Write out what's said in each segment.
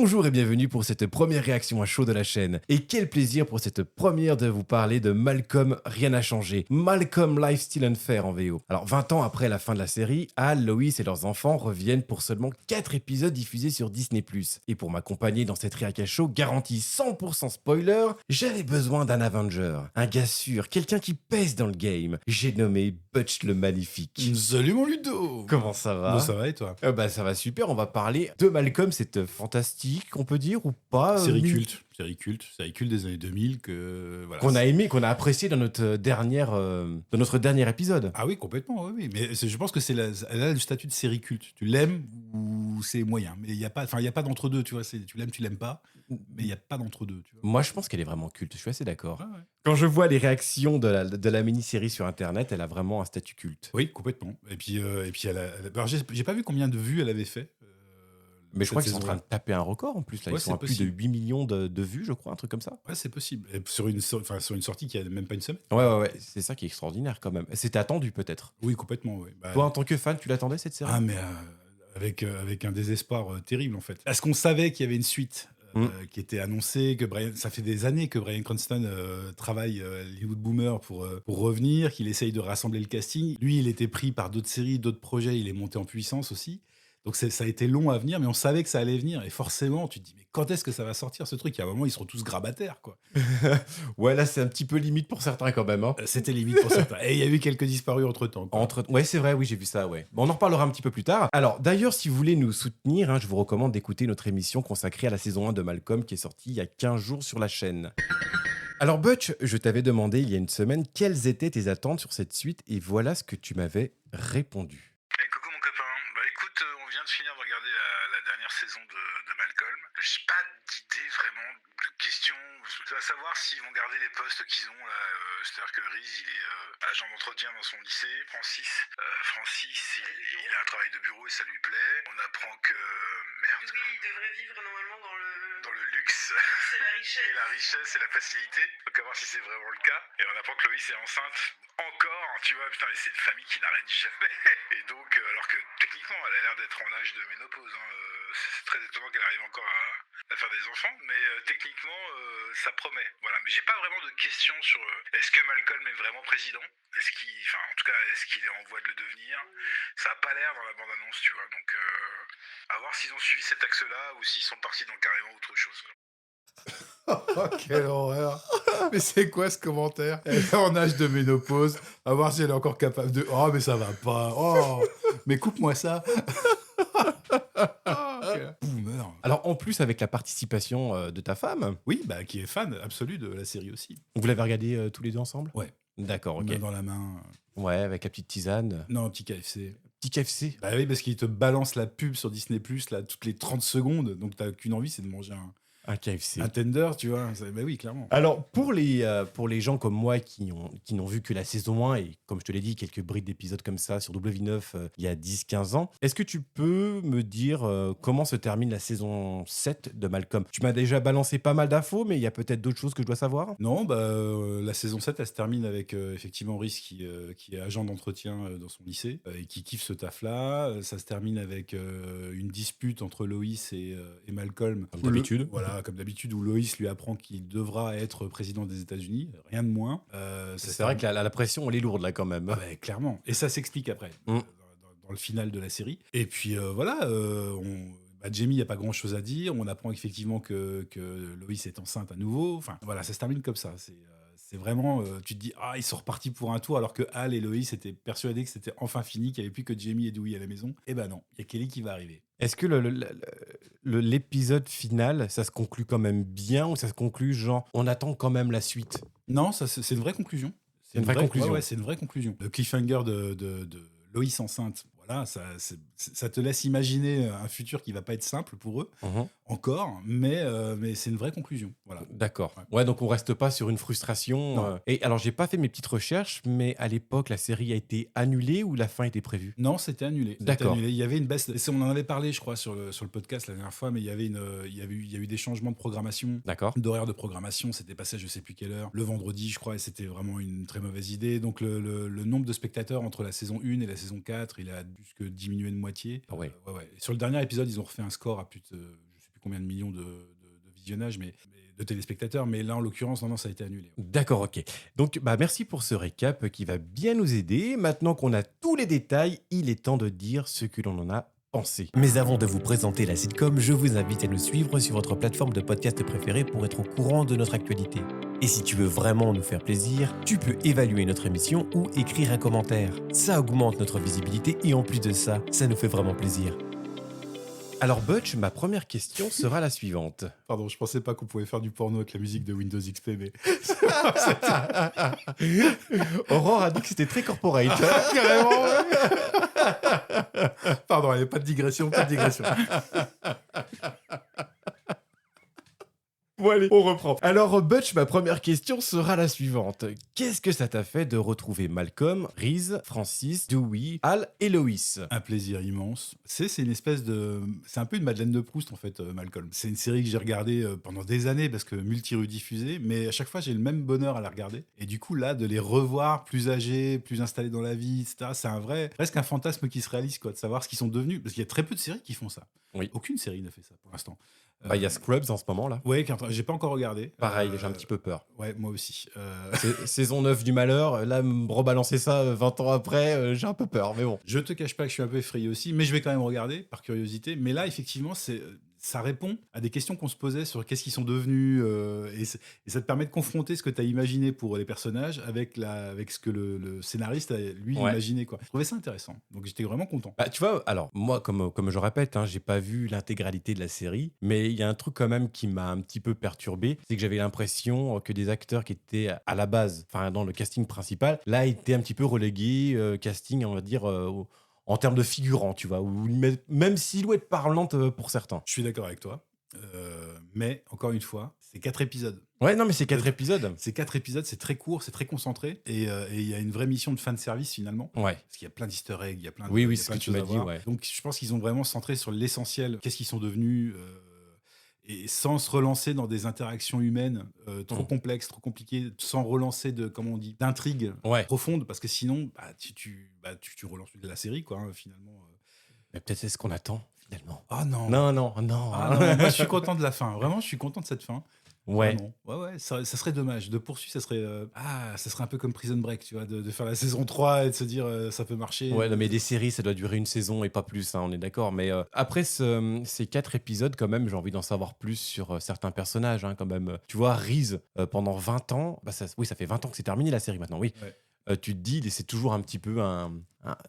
Bonjour et bienvenue pour cette première réaction à chaud de la chaîne. Et quel plaisir pour cette première de vous parler de Malcolm, rien n'a changé. Malcolm Life Still Unfair en VO. Alors 20 ans après la fin de la série, Al, Lois et leurs enfants reviennent pour seulement 4 épisodes diffusés sur Disney+. Et pour m'accompagner dans cette réaction à chaud garantie 100% spoiler, j'avais besoin d'un Avenger. Un gars sûr, quelqu'un qui pèse dans le game. J'ai nommé Butch le Maléfique. Salut mon Ludo. Comment ça va? Bon, ça va et toi? Ça va super, on va parler de Malcolm, cette fantastique, on peut dire, ou pas Série culte des années 2000 que voilà. qu'on a aimé, qu'on a apprécié dans notre dernier épisode. Ah oui, complètement, oui. Mais je pense que elle a le statut de série culte. Tu l'aimes ou c'est moyen. Mais il y a pas d'entre-deux, tu vois. Tu l'aimes pas, mais il y a pas d'entre-deux, tu vois. Moi, je pense qu'elle est vraiment culte, je suis assez d'accord. Ah ouais. Quand je vois les réactions de la mini-série sur Internet, elle a vraiment un statut culte. Oui, complètement. Et puis alors, j'ai pas vu combien de vues elle avait fait. Mais je crois cette qu'ils sont en train de taper un record en plus. Là. Ouais, Ils sont à c'est plus de possible. 8 millions de vues, je crois, un truc comme ça. Ouais, c'est possible. Et sur une sortie qui a même pas une semaine. Ouais. C'est ça qui est extraordinaire quand même. C'était attendu peut-être. Oui, complètement. Oui. Toi, en tant que fan, tu l'attendais cette série? Ah, mais avec un désespoir terrible, en fait. Parce qu'on savait qu'il y avait une suite qui était annoncée, ça fait des années que Bryan Cranston travaille Hollywood Boomer pour revenir, qu'il essaye de rassembler le casting. Lui, il était pris par d'autres séries, d'autres projets, il est monté en puissance aussi. Donc ça a été long à venir, mais on savait que ça allait venir. Et forcément, tu te dis, mais quand est-ce que ça va sortir ce truc? Il y a un moment, ils seront tous grabataires, quoi. Ouais, là, c'est un petit peu limite pour certains quand même. Hein. C'était limite pour certains. Et il y a eu quelques disparus entre-temps. quoi. Ouais, c'est vrai, oui, j'ai vu ça, ouais. Bon, on en reparlera un petit peu plus tard. Alors, d'ailleurs, si vous voulez nous soutenir, hein, je vous recommande d'écouter notre émission consacrée à la saison 1 de Malcolm qui est sortie il y a 15 jours sur la chaîne. Alors, Butch, je t'avais demandé il y a une semaine quelles étaient tes attentes sur cette suite et voilà ce que tu m'avais répondu. Coucou mon copain, écoute, on vient de finir de regarder la dernière saison de Malcolm. J'ai pas d'idée vraiment de questions. Je dois savoir s'ils vont garder les postes qu'ils ont là. C'est-à-dire que Reese, il est agent d'entretien dans son lycée. Francis, il a un travail de bureau et ça lui plaît. On apprend que... Merde. Oui, il devrait vivre normalement Dans le luxe. C'est la richesse. Et la richesse et la facilité. Donc à voir si c'est vraiment le cas. Et on apprend que Loïs est enceinte encore, tu vois, putain, et c'est une famille qui n'arrête jamais. Et donc, alors que techniquement, elle a l'air d'être en âge de ménopause. Hein. C'est très étonnant qu'elle arrive encore à faire des enfants, mais techniquement, ça promet. Voilà, mais j'ai pas vraiment de questions sur est-ce que Malcolm est vraiment président? En tout cas, est-ce qu'il est en voie de le devenir? Ça a pas l'air dans la bande-annonce, tu vois. Donc, à voir s'ils ont suivi cet axe-là ou s'ils sont partis dans carrément autre chose. Oh, quelle horreur! Mais c'est quoi ce commentaire? Elle est en âge de ménopause, à voir si elle est encore capable de. Oh, mais ça va pas! Oh! Mais coupe-moi ça! Boomer! Alors, en plus, avec la participation de ta femme, Oui, qui est fan absolu de la série aussi. vous l'avez regardé tous les deux ensemble? Ouais. D'accord, ok. Main dans la main. Ouais, avec la petite tisane. Non, petit KFC. Petit KFC. Bah oui, parce qu'il te balance la pub sur Disney+, là, toutes les 30 secondes, donc t'as qu'une envie, c'est de manger Un KFC. un tender, tu vois. Bah oui, clairement. Alors, pour les gens comme moi qui n'ont vu que la saison 1 et, comme je te l'ai dit, quelques brides d'épisodes comme ça sur W9 il y a 10-15 ans, est-ce que tu peux me dire comment se termine la saison 7 de Malcolm? Tu m'as déjà balancé pas mal d'infos, mais il y a peut-être d'autres choses que je dois savoir? Non, la saison 7, elle se termine avec effectivement Rhys qui est agent d'entretien dans son lycée et qui kiffe ce taf-là. Ça se termine avec une dispute entre Loïs et Malcolm. Comme d'habitude. Voilà, comme d'habitude, où Loïs lui apprend qu'il devra être président des États-Unis, rien de moins. C'est vrai que la pression, elle est lourde là quand même. Ah clairement. Et ça s'explique après, dans le final de la série. Et puis Jamie, il n'y a pas grand-chose à dire. On apprend effectivement que Loïs est enceinte à nouveau. Enfin, voilà, ça se termine comme ça. C'est vraiment, tu te dis, ils sont repartis pour un tour, alors que Al et Loïs étaient persuadés que c'était enfin fini, qu'il n'y avait plus que Jamie et Dewey à la maison. Eh ben non, il y a Kelly qui va arriver. Est-ce que l'épisode final, ça se conclut quand même bien ou ça se conclut genre, on attend quand même la suite? Non, c'est une vraie conclusion. C'est une vraie conclusion. Ouais, c'est une vraie conclusion. Le cliffhanger de Loïs enceinte, voilà, ça te laisse imaginer un futur qui va pas être simple pour eux, encore, mais c'est une vraie conclusion. Voilà. D'accord. Ouais, donc on reste pas sur une frustration. Et alors, j'ai pas fait mes petites recherches, mais à l'époque, la série a été annulée ou la fin était prévue? Non, c'était annulé. D'accord. Il y avait une baisse. On en avait parlé, je crois, sur le podcast la dernière fois, mais il y a eu des changements de programmation. D'accord. D'horaire de programmation, c'était passé à je sais plus quelle heure, le vendredi, je crois, et c'était vraiment une très mauvaise idée. Donc le nombre de spectateurs entre la saison 1 et la saison 4, il a plus que diminué de moitié. Ah ouais. Ouais. Et sur le dernier épisode, ils ont refait un score à plus de combien de millions de visionnages, mais de téléspectateurs. Mais là, en l'occurrence, non, ça a été annulé. D'accord, ok. Donc, merci pour ce récap qui va bien nous aider. Maintenant qu'on a tous les détails, il est temps de dire ce que l'on en a pensé. Mais avant de vous présenter la sitcom, je vous invite à nous suivre sur votre plateforme de podcast préférée pour être au courant de notre actualité. Et si tu veux vraiment nous faire plaisir, tu peux évaluer notre émission ou écrire un commentaire. Ça augmente notre visibilité et en plus de ça, ça nous fait vraiment plaisir. Alors Butch, ma première question sera la suivante. Pardon, je pensais pas qu'on pouvait faire du porno avec la musique de Windows XP, mais... Aurore a dit que c'était très corporate. Carrément, ouais. Pardon, il n'y a pas de digression, Bon allez, on reprend. Alors Butch, ma première question sera la suivante. Qu'est-ce que ça t'a fait de retrouver Malcolm, Reese, Francis, Dewey, Al et Lois? Un plaisir immense. C'est une espèce de... C'est un peu une Madeleine de Proust, en fait, Malcolm. C'est une série que j'ai regardée pendant des années parce que multi-rediffusée, mais à chaque fois, j'ai le même bonheur à la regarder. Et du coup, là, de les revoir plus âgés, plus installés dans la vie, etc., c'est presque un fantasme qui se réalise, quoi, de savoir ce qu'ils sont devenus. Parce qu'il y a très peu de séries qui font ça. Oui. Aucune série ne fait ça, pour l'instant. Il y a Scrubs en ce moment là. Ouais, j'ai pas encore regardé. Pareil, j'ai un petit peu peur. Ouais, moi aussi. Saison 9 du malheur, là, me rebalancer ça 20 ans après, j'ai un peu peur, mais bon. Je te cache pas que je suis un peu effrayé aussi, mais je vais quand même regarder, par curiosité. Mais là, effectivement, ça répond à des questions qu'on se posait sur qu'est-ce qu'ils sont devenus, et ça te permet de confronter ce que tu as imaginé pour les personnages avec ce que le scénariste a, lui, imaginé, quoi. Je trouvais ça intéressant, donc j'étais vraiment content. Tu vois, alors, moi, comme je répète, j'ai pas vu l'intégralité de la série, mais il y a un truc quand même qui m'a un petit peu perturbé, c'est que j'avais l'impression que des acteurs qui étaient à la base, enfin dans le casting principal, là, étaient un petit peu relégués, casting, on va dire... en termes de figurants, tu vois, ou même silhouette parlante pour certains. Je suis d'accord avec toi, mais encore une fois, c'est 4 épisodes. Ouais, non, mais c'est 4 épisodes. C'est 4 épisodes, c'est très court, c'est très concentré, et il y a une vraie mission de fan service finalement. Ouais. Parce qu'il y a plein d'easter eggs, il y a plein de, oui, il y a c'est plein ce de que tu choses m'as à dit, voir. ouais. Donc je pense qu'ils ont vraiment centré sur l'essentiel, qu'est-ce qu'ils sont devenus, et sans se relancer dans des interactions humaines trop complexes, trop compliquées, sans relancer d'intrigues profondes, parce que sinon, tu relances la série, quoi, finalement. Mais peut-être c'est ce qu'on attend, finalement. Ah non. Non. Ah non, moi, je suis content de la fin. Vraiment, je suis content de cette fin. Ouais. Ouais, ça serait dommage. De poursuivre, ça serait un peu comme Prison Break, tu vois, de faire la saison 3 et de se dire ça peut marcher. Ouais, non, mais des séries, ça doit durer une saison et pas plus, on est d'accord. Mais après ces 4 épisodes, quand même, j'ai envie d'en savoir plus sur certains personnages, quand même. Tu vois, Reese, pendant 20 ans, ça fait 20 ans que c'est terminé la série maintenant, oui. Ouais. Tu te dis, c'est toujours un petit peu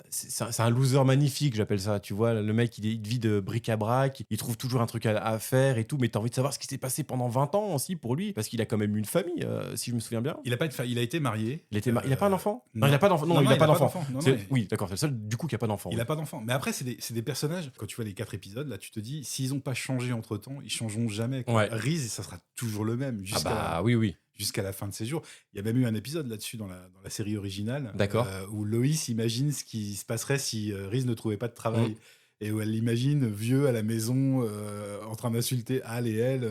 c'est un loser magnifique, j'appelle ça. Tu vois, le mec, il vit de bric-à-brac, il trouve toujours un truc à faire et tout, mais t'as envie de savoir ce qui s'est passé pendant 20 ans aussi pour lui, parce qu'il a quand même une famille, si je me souviens bien. Il a été marié. Il a pas un enfant? Non, il a pas d'enfant. Non, il a pas d'enfant. Oui, d'accord, c'est le seul du coup qui a pas d'enfant. Il a pas d'enfant. Mais après, c'est des personnages, quand tu vois les 4 épisodes, là, tu te dis, s'ils ont pas changé entre-temps, ils changeront jamais. Ouais. Reese, ça sera toujours le même. Oui. Jusqu'à la fin de ses jours. Il y a même eu un épisode là-dessus dans la série originale. D'accord. Où Lois imagine ce qui se passerait si Reese ne trouvait pas de travail. Et où elle l'imagine vieux à la maison en train d'insulter Al et elle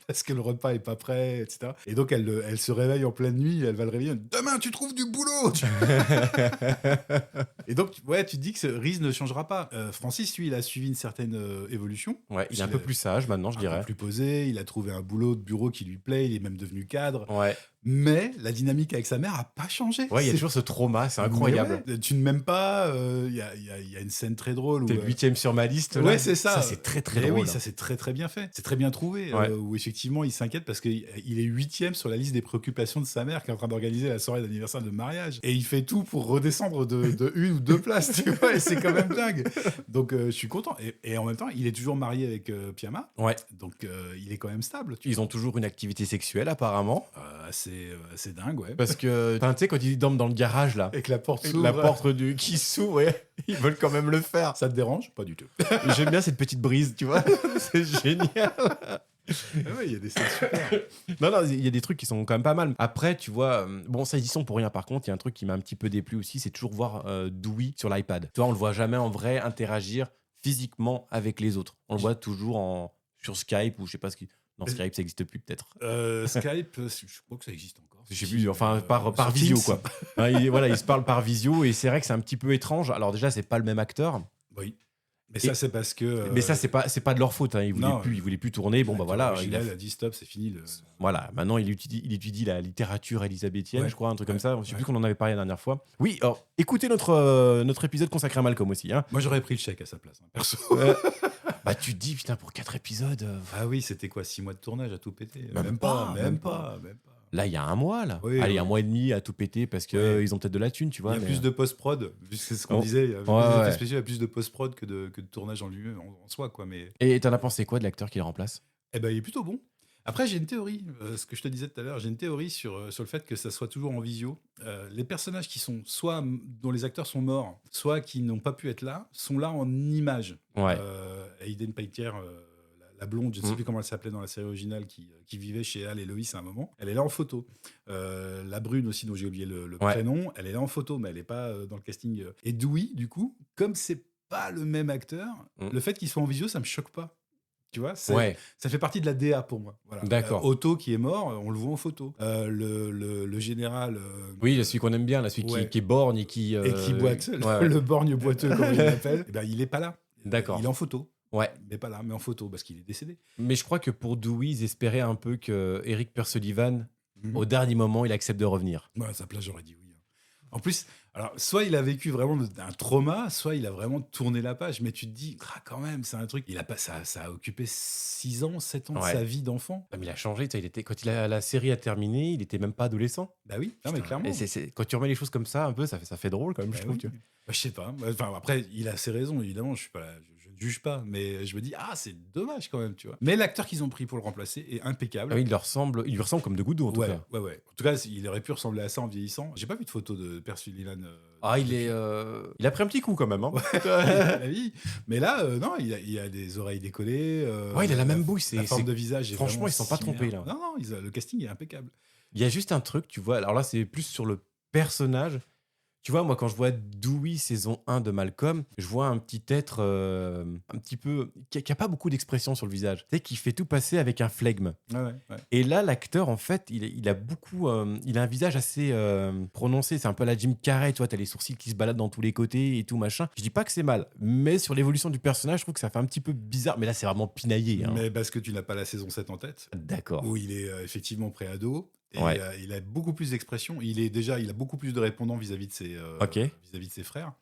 parce que le repas est pas prêt, etc. Et donc elle se réveille en pleine nuit, elle va le réveiller. Demain tu trouves du boulot. Et donc tu te dis que Reese ne changera pas. Francis, lui, il a suivi une certaine évolution. Ouais, il est un peu plus sage maintenant, je dirais. Un peu plus posé. Il a trouvé un boulot de bureau qui lui plaît. Il est même devenu cadre. Ouais. Mais la dynamique avec sa mère a pas changé. Ouais, il y a toujours ce trauma, c'est incroyable. Ouais, tu ne m'aimes pas. Il y a une scène très drôle. T'es 8e sur ma liste. Là. Ouais, c'est ça. Ça, c'est très drôle. Oui, ça, c'est très bien fait. C'est très bien trouvé. Où effectivement, il s'inquiète parce qu'il est 8e sur la liste des préoccupations de sa mère qui est en train d'organiser la soirée d'anniversaire de mariage. Et il fait tout pour redescendre de 1 ou 2 places, tu vois. Et c'est quand même dingue. Donc, je suis content. Et en même temps, il est toujours marié avec Piama. Ouais. Donc, il est quand même stable. Ils ont toujours une activité sexuelle, apparemment. C'est dingue, ouais. Parce que, tu sais, quand ils dorment dans le garage, là. Et que la porte s'ouvre. La porte qui s'ouvre, ouais. Ils veulent quand même le faire. Ça te dérange? Pas du tout. J'aime bien cette petite brise, tu vois. C'est génial. Il y a des scènes super. Non, il y a des trucs qui sont quand même pas mal. Après, tu vois, ça, ils y sont pour rien. Par contre, il y a un truc qui m'a un petit peu déplu aussi, c'est toujours voir Dewey sur l'iPad. Tu vois, on le voit jamais en vrai interagir physiquement avec les autres. On le voit toujours sur Skype ou je sais pas ce qui... Non, Skype, ça n'existe plus, peut-être. Skype, je crois que ça existe encore. Je sais plus, enfin, par visio, quoi. Ils se parlent par visio et c'est vrai que c'est un petit peu étrange. Alors, déjà, c'est pas le même acteur. Oui. Mais ça, c'est parce que. Mais ça, c'est pas de leur faute. Hein. Ils voulaient plus tourner. Bon, bah voilà. Il a dit stop, c'est fini. Voilà. Maintenant, il étudie la littérature élisabéthienne, je crois, un truc comme ça. Je sais plus qu'on en avait parlé la dernière fois. Oui, alors, écoutez notre épisode consacré à Malcolm aussi. Hein. Moi, j'aurais pris le chèque à sa place, perso. Bah, tu te dis, putain, pour 4 épisodes. Ah oui, c'était quoi, 6 mois de tournage à tout péter? Même pas. Là, il y a un mois, là. Oui, Allez, un mois et demi à tout péter parce qu'ils ont peut-être de la thune, tu vois. Il y a plus de post-prod, c'est ce qu'on disait. Il y a plus de post-prod que de tournage en lui-même, en soi, quoi. Mais... Et t'en as pensé quoi de l'acteur qui le remplace? Eh ben, il est plutôt bon. Après, j'ai une théorie, ce que je te disais tout à l'heure, j'ai une théorie sur le fait que ça soit toujours en visio. Les personnages qui sont soit dont les acteurs sont morts, soit qui n'ont pas pu être là, sont là en images. Ouais. Hayden Panettiere, la blonde, je ne sais plus comment elle s'appelait dans la série originale, qui vivait chez Al et Loïs à un moment, elle est là en photo. La brune aussi, dont j'ai oublié le prénom, elle est là en photo, mais elle n'est pas dans le casting. Et Dewey, du coup, comme c'est pas le même acteur, le fait qu'il soit en visio, ça me choque pas. Tu vois, ça fait partie de la DA pour moi. Voilà. D'accord. Otto qui est mort, on le voit en photo. Le général. Oui, celui qu'on aime bien, là, celui qui est borgne et qui. Et qui boite, le borgne boiteux, comme il l'appelle. Eh ben, il est pas là. D'accord. Il est en photo. Ouais. Mais pas là, mais en photo, parce qu'il est décédé. Mais je crois que pour Dewey, ils espéraient un peu que Eric Persullivan, au dernier moment, il accepte de revenir. Ouais, à sa place, j'aurais dit oui. En plus, alors, soit il a vécu vraiment un trauma, soit il a vraiment tourné la page. Mais tu te dis, quand même, c'est un truc. Ça a occupé 6 ans, 7 ans de sa vie d'enfant. Mais il a changé. Quand la série a terminé, il était même pas adolescent. Bah oui, non, mais clairement. Et quand tu remets les choses comme ça, un peu, ça fait drôle quand même, je trouve. Oui. Bah, je sais pas. Enfin, après, il a ses raisons, évidemment. Je ne juge pas. Mais je me dis, c'est dommage quand même, tu vois. Mais l'acteur qu'ils ont pris pour le remplacer est impeccable. Ah oui, il lui ressemble comme de gouttes d'eau, en tout cas. Ouais. En tout cas, il aurait pu ressembler à ça en vieillissant. J'ai pas vu de photo de Persullivan. Il a pris un petit coup quand même. Hein. Mais là, non, il a des oreilles décollées. Il a la même bouche. La forme de visage. Franchement, ils sont pas trompés là. Non, le casting est impeccable. Il y a juste un truc, tu vois. Alors là, c'est plus sur le personnage. Tu vois, moi, quand je vois Dewey saison 1 de Malcolm, je vois un petit être un petit peu... qui a pas beaucoup d'expression sur le visage. Tu sais, qui fait tout passer avec un flegme. Ouais. Et là, l'acteur, en fait, il a beaucoup... il a un visage assez prononcé. C'est un peu la Jim Carrey, tu vois, t'as les sourcils qui se baladent dans tous les côtés et tout, machin. Je dis pas que c'est mal, mais sur l'évolution du personnage, je trouve que ça fait un petit peu bizarre. Mais là, c'est vraiment pinaillé. Hein. Mais parce que tu n'as pas la saison 7 en tête. D'accord. Où il est effectivement pré-ado. Et il a beaucoup plus d'expression. Il a beaucoup plus de répondants vis-à-vis de ses frères.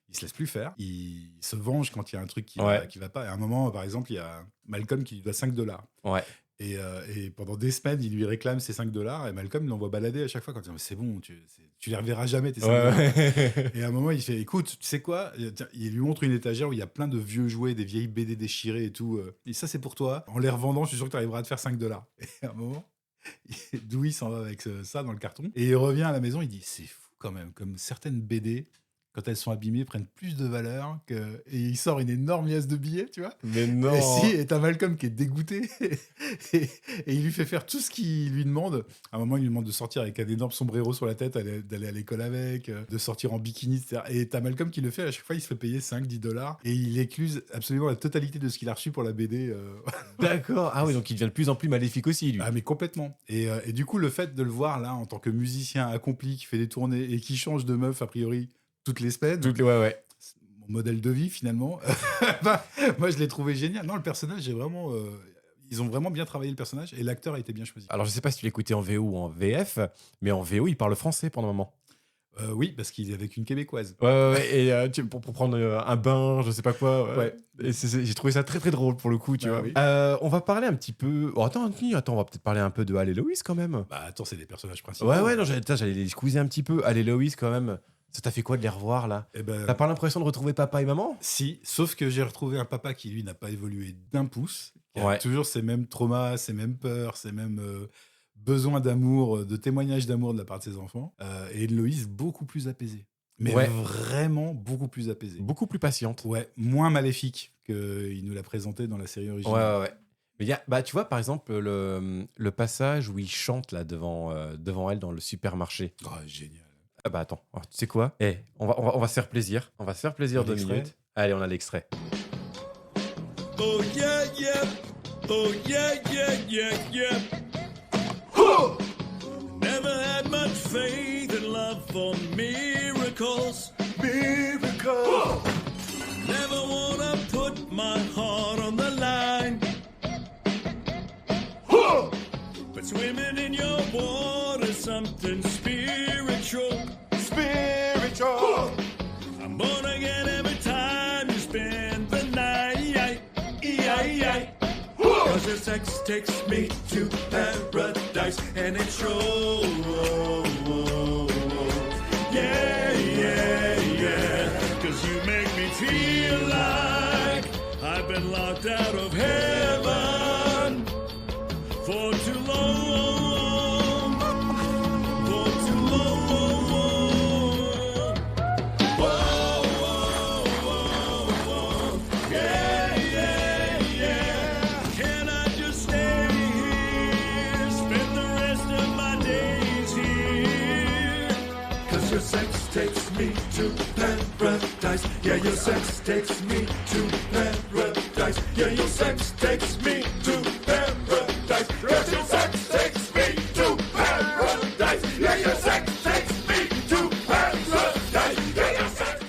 Il se laisse plus faire. Il se venge quand il y a un truc qui va pas. Et à un moment, par exemple, il y a Malcolm qui lui doit $5. Ouais. Et pendant des semaines, il lui réclame ses $5. Et Malcolm l'envoie balader à chaque fois quand il dit c'est bon, tu les reverras jamais tes $5. Et à un moment, il fait écoute, tu sais quoi? Il lui montre une étagère où il y a plein de vieux jouets, des vieilles BD déchirées et tout. Et ça, c'est pour toi. En les revendant, je suis sûr que tu arriveras à te faire $5. Et à un moment, Dewey s'en va avec ça dans le carton et il revient à la maison, il dit c'est fou quand même comme certaines BD quand elles sont abîmées prennent plus de valeur et il sort une énorme liasse de billets, tu vois. Mais non. Et t'as Malcolm qui est dégoûté et il lui fait faire tout ce qu'il lui demande. À un moment, il lui demande de sortir avec un énorme sombrero sur la tête, d'aller à l'école avec, de sortir en bikini, etc. Et t'as Malcolm qui le fait à chaque fois, il se fait payer $5-10 et il écluse absolument la totalité de ce qu'il a reçu pour la BD. D'accord. Ah oui, donc il devient de plus en plus maléfique aussi, lui. Ah mais complètement. Et du coup, le fait de le voir là en tant que musicien accompli qui fait des tournées et qui change de meuf a priori toutes les semaines. Ouais. Mon modèle de vie finalement. Moi, je l'ai trouvé génial. Non, le personnage est vraiment. Ils ont vraiment bien travaillé le personnage et l'acteur a été bien choisi. Alors, je sais pas si tu l'écoutais en VO ou en VF, mais en VO, il parle français pendant un moment. Oui, parce qu'il est avec une Québécoise. Ouais, et pour prendre un bain, je sais pas quoi. Ouais. Et j'ai trouvé ça très très drôle pour le coup, tu vois. Oui. On va parler un petit peu. Oh, attends, on va peut-être parler un peu de Al et Loïs quand même. Bah attends, c'est des personnages principaux. Ouais, non, j'allais les squeezer un petit peu. Al et Loïs quand même. Ça t'a fait quoi de les revoir là? T'as pas l'impression de retrouver papa et maman? Si, sauf que j'ai retrouvé un papa qui lui n'a pas évolué d'un pouce, qui a toujours ces mêmes traumas, ces mêmes peurs, ces mêmes besoins d'amour, de témoignages d'amour de la part de ses enfants, et une Loïs beaucoup plus apaisée. Mais vraiment beaucoup plus apaisée. Beaucoup plus patiente. Ouais, moins maléfique qu'il nous l'a présenté dans la série originale. Ouais. Mais tu vois, par exemple, le passage où il chante là devant elle dans le supermarché. Oh, génial. Ah bah attends, tu sais quoi? On va se faire plaisir. On va se faire plaisir 2 minutes. Allez, on a l'extrait. Oh yeah, yeah. Oh yeah, yeah, yeah, yeah. Never had much faith and love for miracles. Never wanna put something spiritual. Spiritual. I'm born again every time you spend the night. Cause your sex takes me to paradise and it shows. Yeah. Cause you make me feel like I've been locked out of heaven for too long. For too long. Whoa. Yeah. Can I just stay here? Spend the rest of my days here. Cause your sex takes me to paradise. Yeah, your sex takes me to paradise. Yeah, your sex takes me to paradise. Cause your sex takes me to paradise. Yeah, your sex takes me to paradise. Yeah, your sex.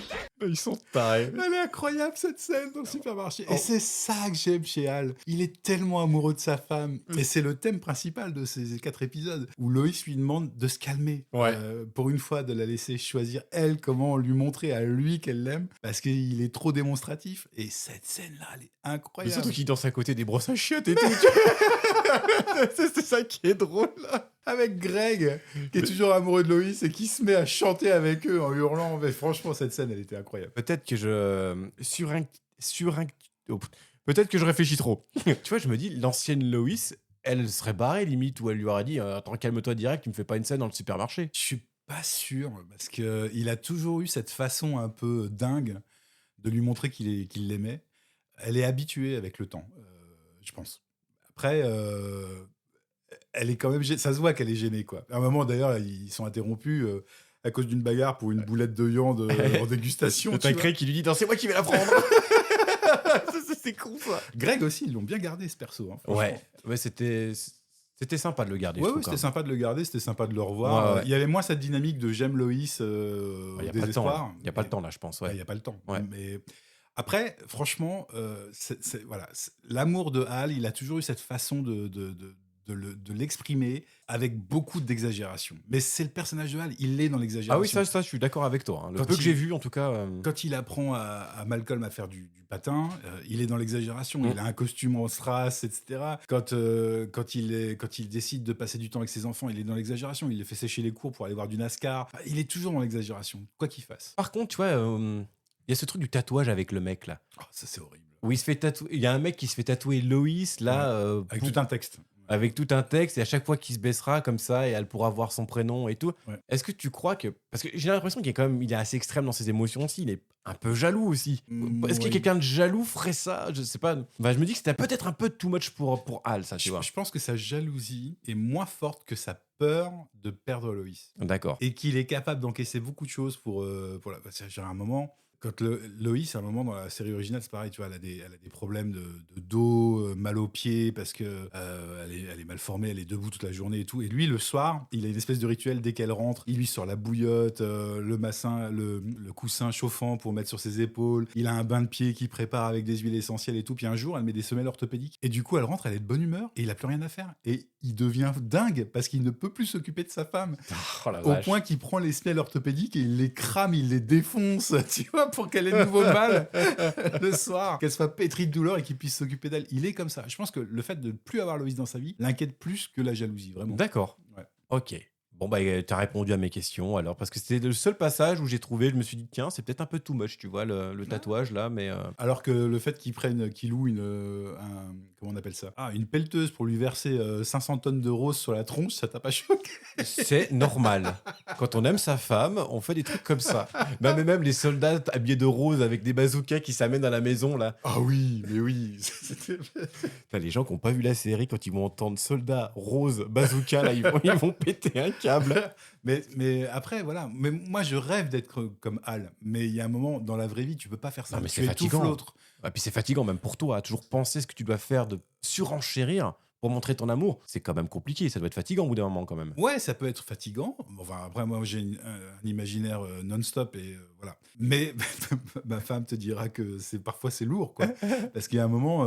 Ils sont tarés. Elle est incroyable cette scène dans le supermarché. Et c'est ça que j'aime chez Hal. Il est tellement amoureux de sa femme. Et c'est le thème principal de ces 4 épisodes où Loïs lui demande de se calmer. Ouais. Pour une fois, de la laisser choisir elle, comment lui montrer à lui qu'elle l'aime. Parce qu'il est trop démonstratif. Et cette scène-là, elle est Mais incroyable. surtout qu'il danse à côté des brosses à chiottes et tout. C'est ça qui est drôle, là. Avec Greg, qui est toujours amoureux de Loïs et qui se met à chanter avec eux en hurlant. Mais franchement, cette scène, elle était incroyable. Peut-être que peut-être que je réfléchis trop. Tu vois, je me dis, l'ancienne Loïs, elle serait barrée limite, ou elle lui aurait dit attends, calme-toi direct, tu me fais pas une scène dans le supermarché. Je suis pas sûr, parce qu'il a toujours eu cette façon un peu dingue de lui montrer qu'il l'aimait. Elle est habituée avec le temps, je pense. Après, elle est quand même ça se voit qu'elle est gênée, quoi. À un moment, d'ailleurs, ils sont interrompus à cause d'une bagarre pour une boulette de viande en dégustation. T'as Craig qui lui dit non, c'est moi qui vais la prendre. C'est con, ça. Greg aussi, ils l'ont bien gardé, ce perso. Hein, franchement. Ouais, c'était sympa de le garder. Ouais, je trouve, c'était quand même. sympa de le garder, c'était sympa de le revoir. Ouais. Il y avait moins cette dynamique de j'aime Loïs Il au n'y a pas le désespoir. temps. Il n'y a pas le temps, là, je pense. Il Ouais. n'y a pas le temps. Ouais. Mais après, franchement, l'amour de Hal, il a toujours eu cette façon de l'exprimer avec beaucoup d'exagération. Mais c'est le personnage de Hal, il est dans l'exagération. Ah oui, ça, je suis d'accord avec toi. Hein. Le Quand peu que il- j'ai vu, en tout cas. Quand il apprend à Malcolm à faire du patin, il est dans l'exagération. Il a un costume en strass, etc. Quand il décide de passer du temps avec ses enfants, il est dans l'exagération. Il les fait sécher les cours pour aller voir du NASCAR. Enfin, il est toujours dans l'exagération, quoi qu'il fasse. Par contre, tu vois, il y a ce truc du tatouage avec le mec, là. Oh, ça, c'est horrible. Où il se fait tatouer. Il y a un mec qui se fait tatouer Loïs, là. Avec pour- tout un texte. avec tout un texte, et à chaque fois qu'il se baissera comme ça, et elle pourra voir son prénom et tout. Ouais. Est-ce que tu crois que... Parce que j'ai l'impression qu'il est assez extrême dans ses émotions aussi, il est un peu jaloux aussi. Est-ce que Oui. quelqu'un de jaloux ferait ça? Je sais pas. Enfin, je me dis que c'était peut-être un peu too much pour Hal, ça, tu vois. Je pense que sa jalousie est moins forte que sa peur de perdre Loïs. D'accord. Et qu'il est capable d'encaisser beaucoup de choses pour parce que, genre, à un moment, quand Loïs, à un moment dans la série originale, c'est pareil, tu vois, elle a des problèmes de dos, mal aux pieds, parce que elle est mal formée, elle est debout toute la journée et tout. Et lui, le soir, il a une espèce de rituel dès qu'elle rentre. Il lui sort la bouillotte, le coussin chauffant pour mettre sur ses épaules. Il a un bain de pied qu'il prépare avec des huiles essentielles et tout. Puis un jour, elle met des semelles orthopédiques. Et du coup, elle rentre, elle est de bonne humeur et il a plus rien à faire. Et il devient dingue parce qu'il ne peut plus s'occuper de sa femme. Oh la Au vache. point qu'il prend les semelles orthopédiques et il les crame, il les défonce, tu vois, pour qu'elle ait de nouveau mal le soir, qu'elle soit pétrie de douleur et qu'il puisse s'occuper d'elle. Il est comme ça. Je pense que le fait de ne plus avoir Loïs dans sa vie l'inquiète plus que la jalousie, vraiment. D'accord. Ouais. Ok. Bon, bah, t'as répondu à mes questions, alors, parce que c'était le seul passage où j'ai trouvé, je me suis dit, tiens, c'est peut-être un peu too much, tu vois, le tatouage, là, mais... Alors que le fait qu'il loue comment on appelle ça, une pelleteuse pour lui verser 500 tonnes de roses sur la tronche, ça t'a pas choqué? C'est normal. Quand on aime sa femme, on fait des trucs comme ça. Non, mais même les soldats habillés de rose avec des bazookas qui s'amènent à la maison, là. Ah oui, mais oui. T'as les gens qui n'ont pas vu la série, quand ils vont entendre soldats rose bazooka, là, ils vont péter un câble. Mais après, voilà. Mais moi, je rêve d'être comme Hal. Mais il y a un moment, dans la vraie vie, tu peux pas faire ça. Non, mais tu c'est étouffes fatigant. l'autre. Et puis c'est fatigant, même pour toi, à toujours penser ce que tu dois faire, de surenchérir pour montrer ton amour. C'est quand même compliqué, ça doit être fatigant au bout d'un moment, quand même. Ouais, ça peut être fatigant. Enfin, après, moi, j'ai un imaginaire non-stop et voilà. Mais ma femme te dira que parfois c'est lourd, quoi. Parce qu'il y a un moment,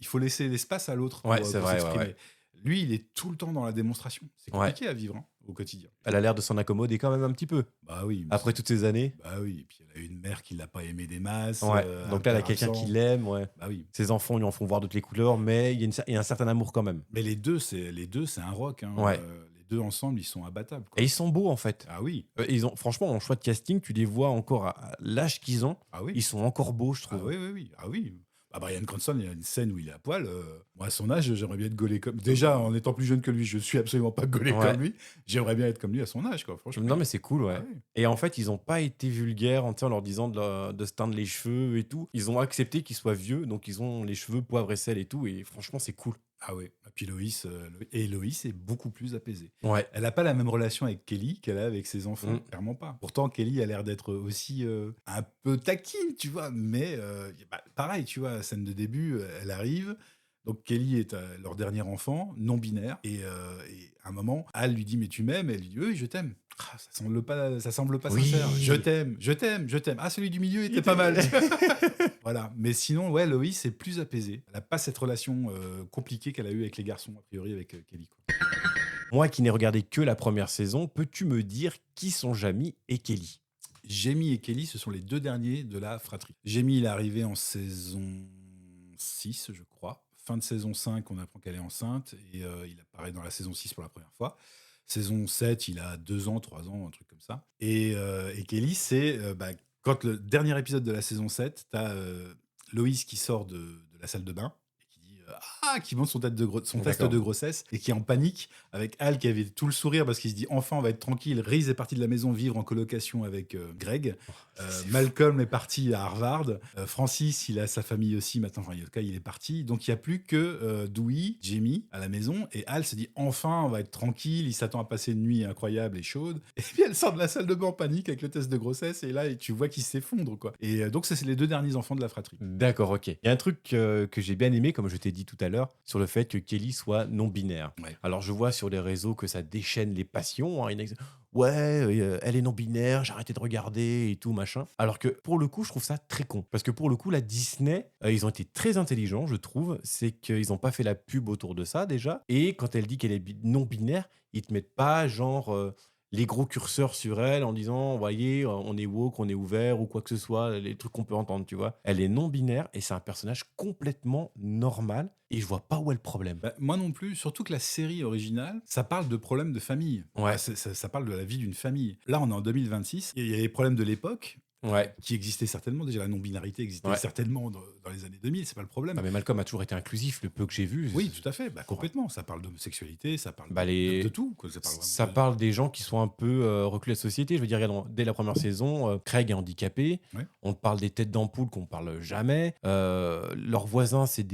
il faut laisser l'espace à l'autre pour, Ouais, c'est pour vrai, s'exprimer. ouais. Lui, il est tout le temps dans la démonstration. C'est compliqué à vivre. Hein. au quotidien. Elle a l'air de s'en accommoder quand même un petit peu. Bah oui. mais Après toutes ces années. Bah oui, et puis elle a eu une mère qui l'a pas aimé des masses. Ouais. un Donc là, elle a père quelqu'un absent. qui l'aime. Ouais. Bah oui. Ses enfants lui en font voir toutes les couleurs, mais il y a un certain amour quand même. Mais les deux, c'est un rock. Hein. Ouais. Les deux ensemble, ils sont abattables. Quoi. Et ils sont beaux en fait. Ah oui, Franchement, en choix de casting, tu les vois encore à l'âge qu'ils ont. ah oui. Ils sont encore beaux, je Ah trouve. oui, oui, oui. Ah oui. Bah, Bryan Cranston, il y a une scène où il est à poil. Moi, à son âge, j'aimerais bien être gaulé comme. Déjà, en étant plus jeune que lui, je suis absolument pas gaulé Ouais. comme lui. J'aimerais bien être comme lui à son âge, quoi. Franchement. Non, mais c'est cool, ouais. Ah oui. Et en fait, ils n'ont pas été vulgaires en leur disant de se teindre les cheveux et tout. Ils ont accepté qu'ils soient vieux, donc ils ont les cheveux poivre et sel et tout. Et franchement, c'est cool. Ah oui. Et puis Loïs est beaucoup plus apaisée. Ouais. Elle n'a pas la même relation avec Kelly qu'elle a avec ses enfants, Mm. clairement pas. Pourtant, Kelly a l'air d'être aussi un peu taquine, tu vois, mais pareil, tu vois, scène de début, elle arrive. Donc Kelly est leur dernier enfant, non binaire, et à un moment, Al lui dit mais tu m'aimes, et elle lui dit oui, je t'aime. Ah, ça semble pas Oui. sincère. Je t'aime. Ah, celui du milieu était pas mal. Voilà. Mais sinon, ouais, Loïs est plus apaisée. Elle n'a pas cette relation compliquée qu'elle a eue avec les garçons, a priori avec Kelly. Quoi. Moi qui n'ai regardé que la première saison, peux-tu me dire qui sont Jamie et Kelly? Jamie et Kelly, ce sont les deux derniers de la fratrie. Jamie, il est arrivé en saison 6, je crois. Fin de saison 5, on apprend qu'elle est enceinte et il apparaît dans la saison 6 pour la première fois. Saison 7, il a 2 ans, 3 ans, un truc comme ça. Et Kelly, c'est quand le dernier épisode de la saison 7, t'as Loïs qui sort de la salle de bain et qui dit qui montre son test D'accord. de grossesse et qui est en panique avec Al qui avait tout le sourire parce qu'il se dit enfin on va être tranquille. Reese est parti de la maison vivre en colocation avec Greg. Malcolm est parti à Harvard. Francis, il a sa famille aussi maintenant. Enfin, en tout cas, il est parti. Donc, il n'y a plus que Dewey, Jamie à la maison. Et Al se dit enfin, on va être tranquille. Il s'attend à passer une nuit incroyable et chaude. Et puis, elle sort de la salle de bain en panique avec le test de grossesse. Et là, tu vois qu'il s'effondre, quoi. Et donc, ça, c'est les deux derniers enfants de la fratrie. D'accord, ok. Il y a un truc que j'ai bien aimé, comme je t'ai dit tout à l'heure, sur le fait que Kelly soit non-binaire. Ouais. Alors, je vois sur les réseaux que ça déchaîne les passions. Hein. Ouais, elle est non-binaire, j'ai arrêté de regarder et tout, machin. Alors que pour le coup, je trouve ça très con. Parce que pour le coup, la Disney, ils ont été très intelligents, je trouve. C'est qu'ils n'ont pas fait la pub autour de ça déjà. Et quand elle dit qu'elle est non-binaire, ils te mettent pas genre les gros curseurs sur elle en disant, voyez, on est woke, on est ouvert ou quoi que ce soit, les trucs qu'on peut entendre, tu vois. Elle est non-binaire et c'est un personnage complètement normal et je vois pas où est le problème. Bah, moi non plus, surtout que la série originale, ça parle de problèmes de famille. Ouais. Ça parle de la vie d'une famille. Là, on est en 2026. Il y a les problèmes de l'époque Ouais. qui existaient certainement. Déjà, la non-binarité existait Ouais. certainement dans les années 2000. C'est pas le problème. Ah, mais Malcolm a toujours été inclusif, le peu que j'ai vu. Oui, tout à fait. Complètement. Ça parle d'homosexualité, ça parle Les- de tout. Quoi. Ça parle vraiment Ça de- parle des gens qui sont un peu reculés de la société. Je veux dire, regarde, dès la première saison, Craig est handicapé. Ouais. On te parle des têtes d'ampoule qu'on parle jamais. Leurs voisins, c'est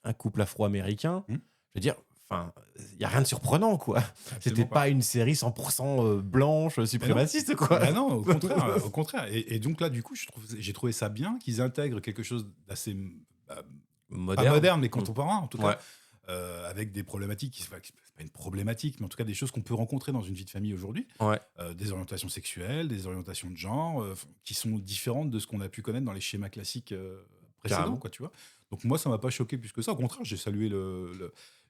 un couple afro-américain. Mm. Je veux dire, enfin, il n'y a rien de surprenant, quoi. Absolument C'était pas une série 100% blanche, suprémaciste, quoi. Bah non, au contraire. Et donc là, du coup, j'ai trouvé ça bien qu'ils intègrent quelque chose d'assez pas moderne, mais contemporain, en tout cas. Ouais. Avec des problématiques c'est pas une problématique, mais en tout cas des choses qu'on peut rencontrer dans une vie de famille aujourd'hui. Ouais. Des orientations sexuelles, des orientations de genre, qui sont différentes de ce qu'on a pu connaître dans les schémas classiques précédents, Carrément. quoi, tu vois. Donc moi, ça m'a pas choqué plus que ça. Au contraire, j'ai salué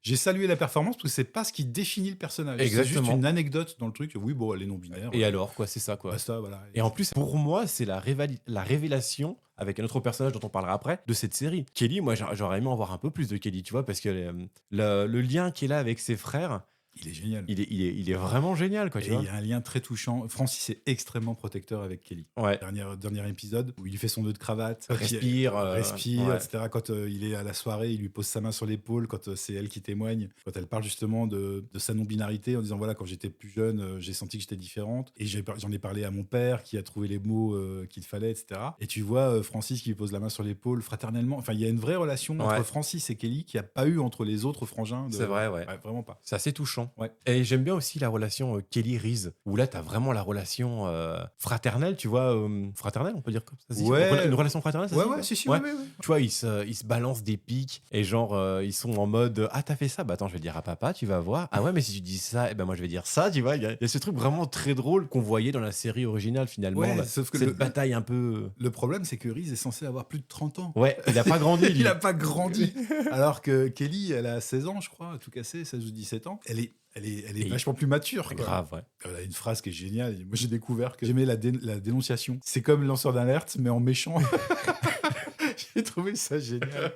j'ai salué la performance parce que c'est pas ce qui définit le personnage. C'est juste Exactement. une anecdote dans le truc. Oui, bon, elle est non binaire. Et alors, quoi, c'est ça, quoi. Basta, voilà. Et en plus, pour moi, c'est la révélation, avec un autre personnage dont on parlera après, de cette série. Kelly, moi, j'aurais aimé en voir un peu plus de Kelly, tu vois, parce que le lien qu'il a avec ses frères, il est génial. il est vraiment génial, quoi, Et tu il vois. y a un lien très touchant. Francis est extrêmement protecteur avec Kelly. Ouais. Dernier épisode où il lui fait son nœud de cravate, Respire, respire, ouais. etc. Quand il est à la soirée, il lui pose sa main sur l'épaule. Quand c'est elle qui témoigne, quand elle parle justement de sa non-binarité, en disant voilà, quand j'étais plus jeune, j'ai senti que j'étais différente. Et j'en ai parlé à mon père qui a trouvé les mots qu'il fallait, etc. Et tu vois Francis qui lui pose la main sur l'épaule fraternellement. Enfin, il y a une vraie relation Ouais. entre Francis et Kelly qui a pas eu entre les autres frangins. C'est vrai, ouais. Vraiment pas. C'est assez touchant. Ouais. Et j'aime bien aussi la relation Kelly-Reese, où là, t'as vraiment la relation fraternelle, tu vois. Fraternelle, on peut dire comme ça. se dit Ouais. Une relation fraternelle, ça se dit, Ouais, si, Ouais. ouais. Tu vois, ils se balancent des pics et genre, ils sont en mode ah, t'as fait ça? Bah attends, je vais le dire à papa, tu vas voir. Ah ouais, mais si tu dis ça, eh ben moi je vais dire ça, tu vois. Il y a ce truc vraiment très drôle qu'on voyait dans la série originale finalement. Ouais, là. sauf que cette le- bataille un peu. Le problème, c'est que Reese est censé avoir plus de 30 ans. Ouais, il a pas grandi, lui. Il a pas grandi. Alors que Kelly, elle a 16 ans, je crois, à tout casser, 16 ou 17 ans. Elle elle est Et- vachement plus mature. quoi. Grave, ouais. Elle a une phrase qui est géniale. Moi, j'ai découvert que j'aimais la dénonciation. C'est comme lanceur d'alerte, mais en méchant. J'ai trouvé ça génial.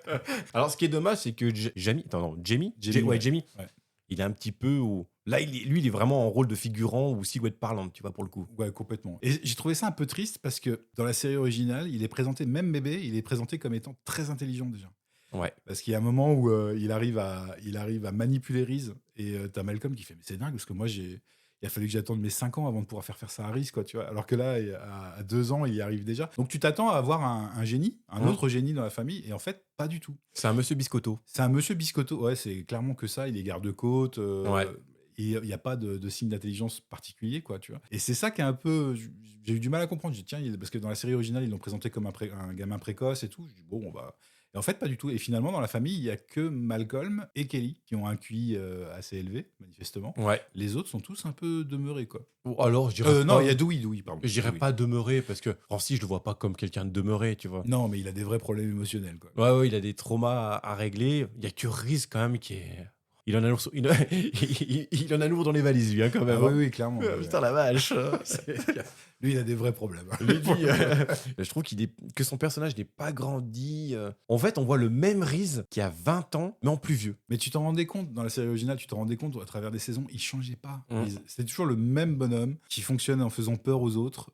Alors, ce qui est dommage, c'est que Jamie. Attends, non, Jamie. Jamie, Ouais, ouais. Jamie. Ouais. Il est un petit peu. Là, lui, il est vraiment en rôle de figurant ou silhouette parlante, tu vois, pour le coup. Ouais, complètement. Et j'ai trouvé ça un peu triste parce que dans la série originale, il est présenté, même bébé, il est présenté comme étant très intelligent déjà. Ouais. Parce qu'il y a un moment où il arrive à manipuler Reese et t'as Malcolm qui fait mais c'est dingue parce que moi il a fallu que j'attende mes 5 ans avant de pouvoir faire ça à Reese, quoi, tu vois. Alors que là, à 2 ans, il y arrive déjà. Donc tu t'attends à avoir un génie, un autre génie dans la famille, et en fait, pas du tout. C'est un monsieur Biscotto. C'est un monsieur Biscotto, ouais, c'est clairement que ça, il est garde-côte, Ouais. et il n'y a pas de signe d'intelligence particulier, quoi, tu vois. Et c'est ça qui est un peu... J'ai eu du mal à comprendre, j'ai dit, tiens, parce que dans la série originale, ils l'ont présenté comme un gamin précoce et tout. Je dis, bon, on va... Et en fait, pas du tout. Et finalement, dans la famille, il n'y a que Malcolm et Kelly qui ont un QI assez élevé, manifestement. Ouais. Les autres sont tous un peu demeurés, quoi. Ou alors, je dirais. Non, pas- il y a Dewey, pardon. Je dirais Dewey. pas demeurer parce que Francis, je le vois pas comme quelqu'un de demeuré, tu vois. Non, mais il a des vrais problèmes émotionnels, quoi. Ouais, il a des traumas à régler. Il y a que Reese quand même qui est. Il en a lourd, il en a lourd dans les valises, lui, hein, quand même. Ah hein. oui, clairement. Ah, putain, la vache. Lui, il a des vrais problèmes. Lui, je trouve que son personnage n'est pas grandi. En fait, on voit le même Reese qui a 20 ans, mais en plus vieux. Mais tu t'en rendais compte, dans la série originale, tu t'en rendais compte à travers des saisons, il changeait pas. Mm. C'était toujours le même bonhomme qui fonctionne en faisant peur aux autres,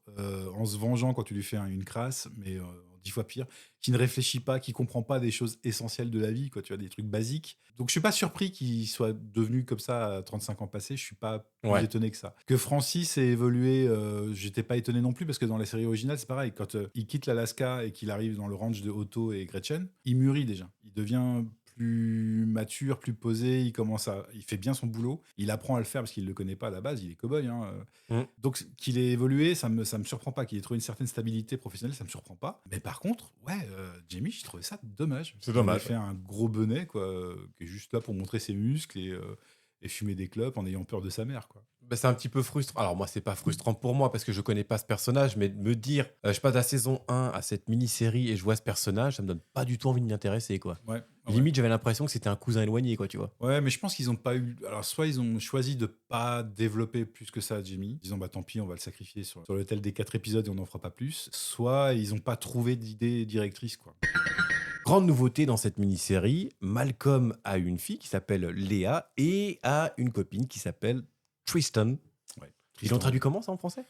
en se vengeant quand tu lui fais une crasse, mais 10 fois pire, qui ne réfléchit pas, qui comprend pas des choses essentielles de la vie, quoi, tu vois, des trucs basiques. Donc je suis pas surpris qu'il soit devenu comme ça à 35 ans passés, je suis pas plus Ouais. étonné que ça. Que Francis ait évolué, j'étais pas étonné non plus, parce que dans la série originale, c'est pareil, quand il quitte l'Alaska et qu'il arrive dans le ranch de Otto et Gretchen, il mûrit déjà. Il devient plus mature, plus posé, il fait bien son boulot, il apprend à le faire parce qu'il le connaît pas à la base, il est cow-boy, hein. Donc qu'il ait évolué, ça me surprend pas, qu'il ait trouvé une certaine stabilité professionnelle, ça me surprend pas. Mais par contre, ouais, Jamie, j'ai trouvé ça dommage. C'est dommage. Il a fait un gros bonnet, quoi, qui est juste là pour montrer ses muscles et fumer des clopes en ayant peur de sa mère, quoi. Bah, c'est un petit peu frustrant. Alors, moi, c'est pas frustrant pour moi parce que je connais pas ce personnage, mais de me dire, je passe de la saison 1 à cette mini-série et je vois ce personnage, ça me donne pas du tout envie de m'y intéresser, quoi. Ouais. Limite, j'avais l'impression que c'était un cousin éloigné, quoi, tu vois. Ouais, mais je pense qu'ils ont pas eu. Alors, soit ils ont choisi de pas développer plus que ça, Jamie, disant bah tant pis, on va le sacrifier sur l'autel des 4 épisodes et on n'en fera pas plus. Soit ils ont pas trouvé d'idée directrice, quoi. Grande nouveauté dans cette mini-série, Malcolm a une fille qui s'appelle Léa et a une copine qui s'appelle Tristan. Ouais. Ils l'ont traduit comment ça en français?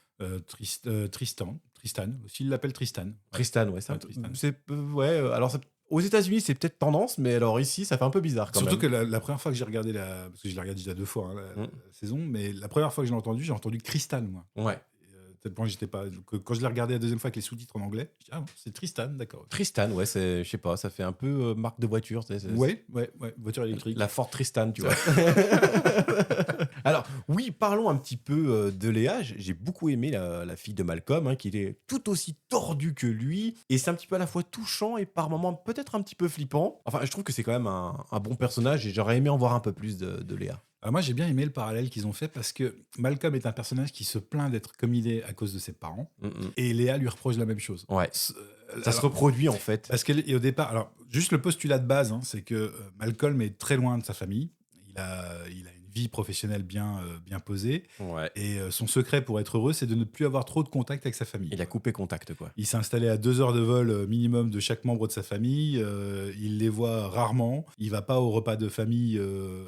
Tristan aussi, il l'appelle Tristan. Tristan, ouais. Ouais, Tristan. Alors, aux États-Unis, c'est peut-être tendance, mais alors ici, ça fait un peu bizarre quand Surtout même. que la première fois que j'ai regardé parce que je l'ai regardé déjà 2 fois, hein, la saison, mais la première fois que j'ai entendu Crystal, moi. Ouais. Tel point que j'étais pas. Quand je l'ai regardé la deuxième fois avec les sous-titres en anglais, je dis ah non, c'est Tristan, d'accord. Tristan, ouais, je sais pas, ça fait un peu marque de voiture. Ouais, voiture électrique. La Ford Tristan, tu vois. Alors, oui, parlons un petit peu de Léa. J'ai beaucoup aimé la fille de Malcolm, hein, qui est tout aussi tordue que lui. Et c'est un petit peu à la fois touchant et par moments peut-être un petit peu flippant. Enfin, je trouve que c'est quand même un bon personnage et j'aurais aimé en voir un peu plus de Léa. Alors moi, j'ai bien aimé le parallèle qu'ils ont fait parce que Malcolm est un personnage qui se plaint d'être comme il est à cause de ses parents. Et Léa lui reproche la même chose. Ouais. Ça se reproduit en fait. Parce qu'au départ, alors juste le postulat de base, hein, c'est que Malcolm est très loin de sa famille. Il a une vie professionnelle bien posée. Ouais. Et son secret pour être heureux, c'est de ne plus avoir trop de contact avec sa famille. Il a coupé contact, quoi. Il s'est installé à 2 heures de vol minimum de chaque membre de sa famille. Il les voit rarement. Il va pas aux repas de famille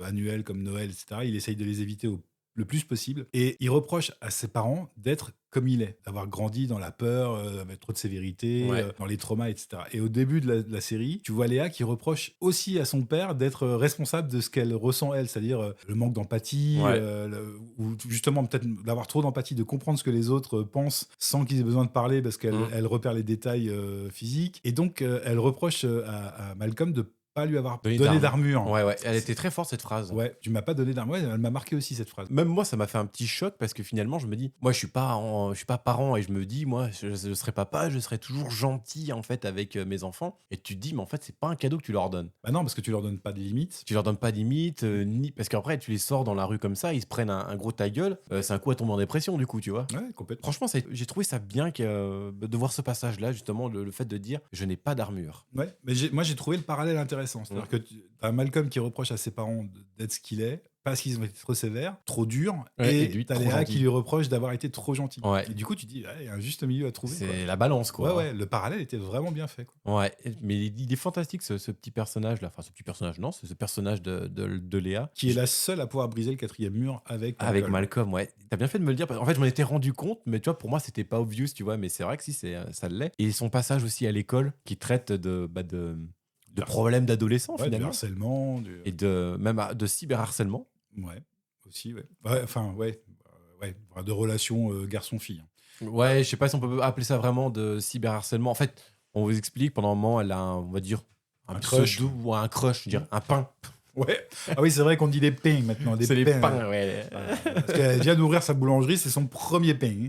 annuels comme Noël, etc. Il essaye de les éviter le plus possible. Et il reproche à ses parents d'être comme il est, d'avoir grandi dans la peur, avec trop de sévérité, Ouais. dans les traumas, etc. Et au début de la série, tu vois Léa qui reproche aussi à son père d'être responsable de ce qu'elle ressent elle, c'est-à-dire le manque d'empathie, Ouais. ou justement peut-être d'avoir trop d'empathie, de comprendre ce que les autres pensent sans qu'ils aient besoin de parler parce qu'elle elle repère les détails physiques. Et donc elle reproche à Malcolm de pas lui avoir donné d'armure. Ouais, elle était très forte cette phrase. Ouais, tu m'as pas donné d'armure. Ouais, elle m'a marqué aussi cette phrase. Même moi, ça m'a fait un petit choc parce que finalement, je me dis, moi, je suis pas parent et je me dis, moi, je serai papa, je serai toujours gentil en fait avec mes enfants. Et tu te dis, mais en fait, c'est pas un cadeau que tu leur donnes. Bah non, parce que tu leur donnes pas de limites. Tu leur donnes pas de limite, ni parce qu'après, tu les sors dans la rue comme ça, ils se prennent un gros ta gueule. C'est un coup à tomber en dépression, du coup, tu vois. Ouais, complètement. Franchement, j'ai trouvé ça bien de voir ce passage-là, justement, le fait de dire, je n'ai pas d'armure. Ouais, mais moi j'ai trouvé le parallèle intéressant. C'est-à-dire que t'as Malcolm qui reproche à ses parents d'être ce qu'il est parce qu'ils ont été trop sévères, trop durs, Ouais, et et lui, t'as trop Léa gentil. qui lui reproche d'avoir été trop gentil. Ouais. Et du coup, tu dis, il y a un juste milieu à trouver. C'est Quoi. la balance, quoi. Ouais, le parallèle était vraiment bien fait. Quoi. Ouais, mais il est fantastique ce petit personnage-là. Enfin, ce petit personnage, non, c'est ce personnage de Léa. Qui est la seule à pouvoir briser le 4e mur avec Malcolm, ouais. T'as bien fait de me le dire. En fait, je m'en étais rendu compte, mais tu vois, pour moi, c'était pas obvious, tu vois. Mais c'est vrai que si, ça l'est. Et son passage aussi à l'école, qui traite de problèmes d'adolescents, Ouais, du finalement. harcèlement. Et même de cyberharcèlement. Ouais, aussi, ouais. Ouais, de relations garçon-fille. Ouais, je sais pas si on peut appeler ça vraiment de cyberharcèlement. En fait, on vous explique, pendant un moment, elle a, on va dire, Un crush. pseudo ou un crush, je veux dire, un pain. Ouais. Ah oui, c'est vrai qu'on dit des pains maintenant. Des C'est les pains. pains, ouais. Parce qu'elle vient d'ouvrir sa boulangerie, c'est son premier pain.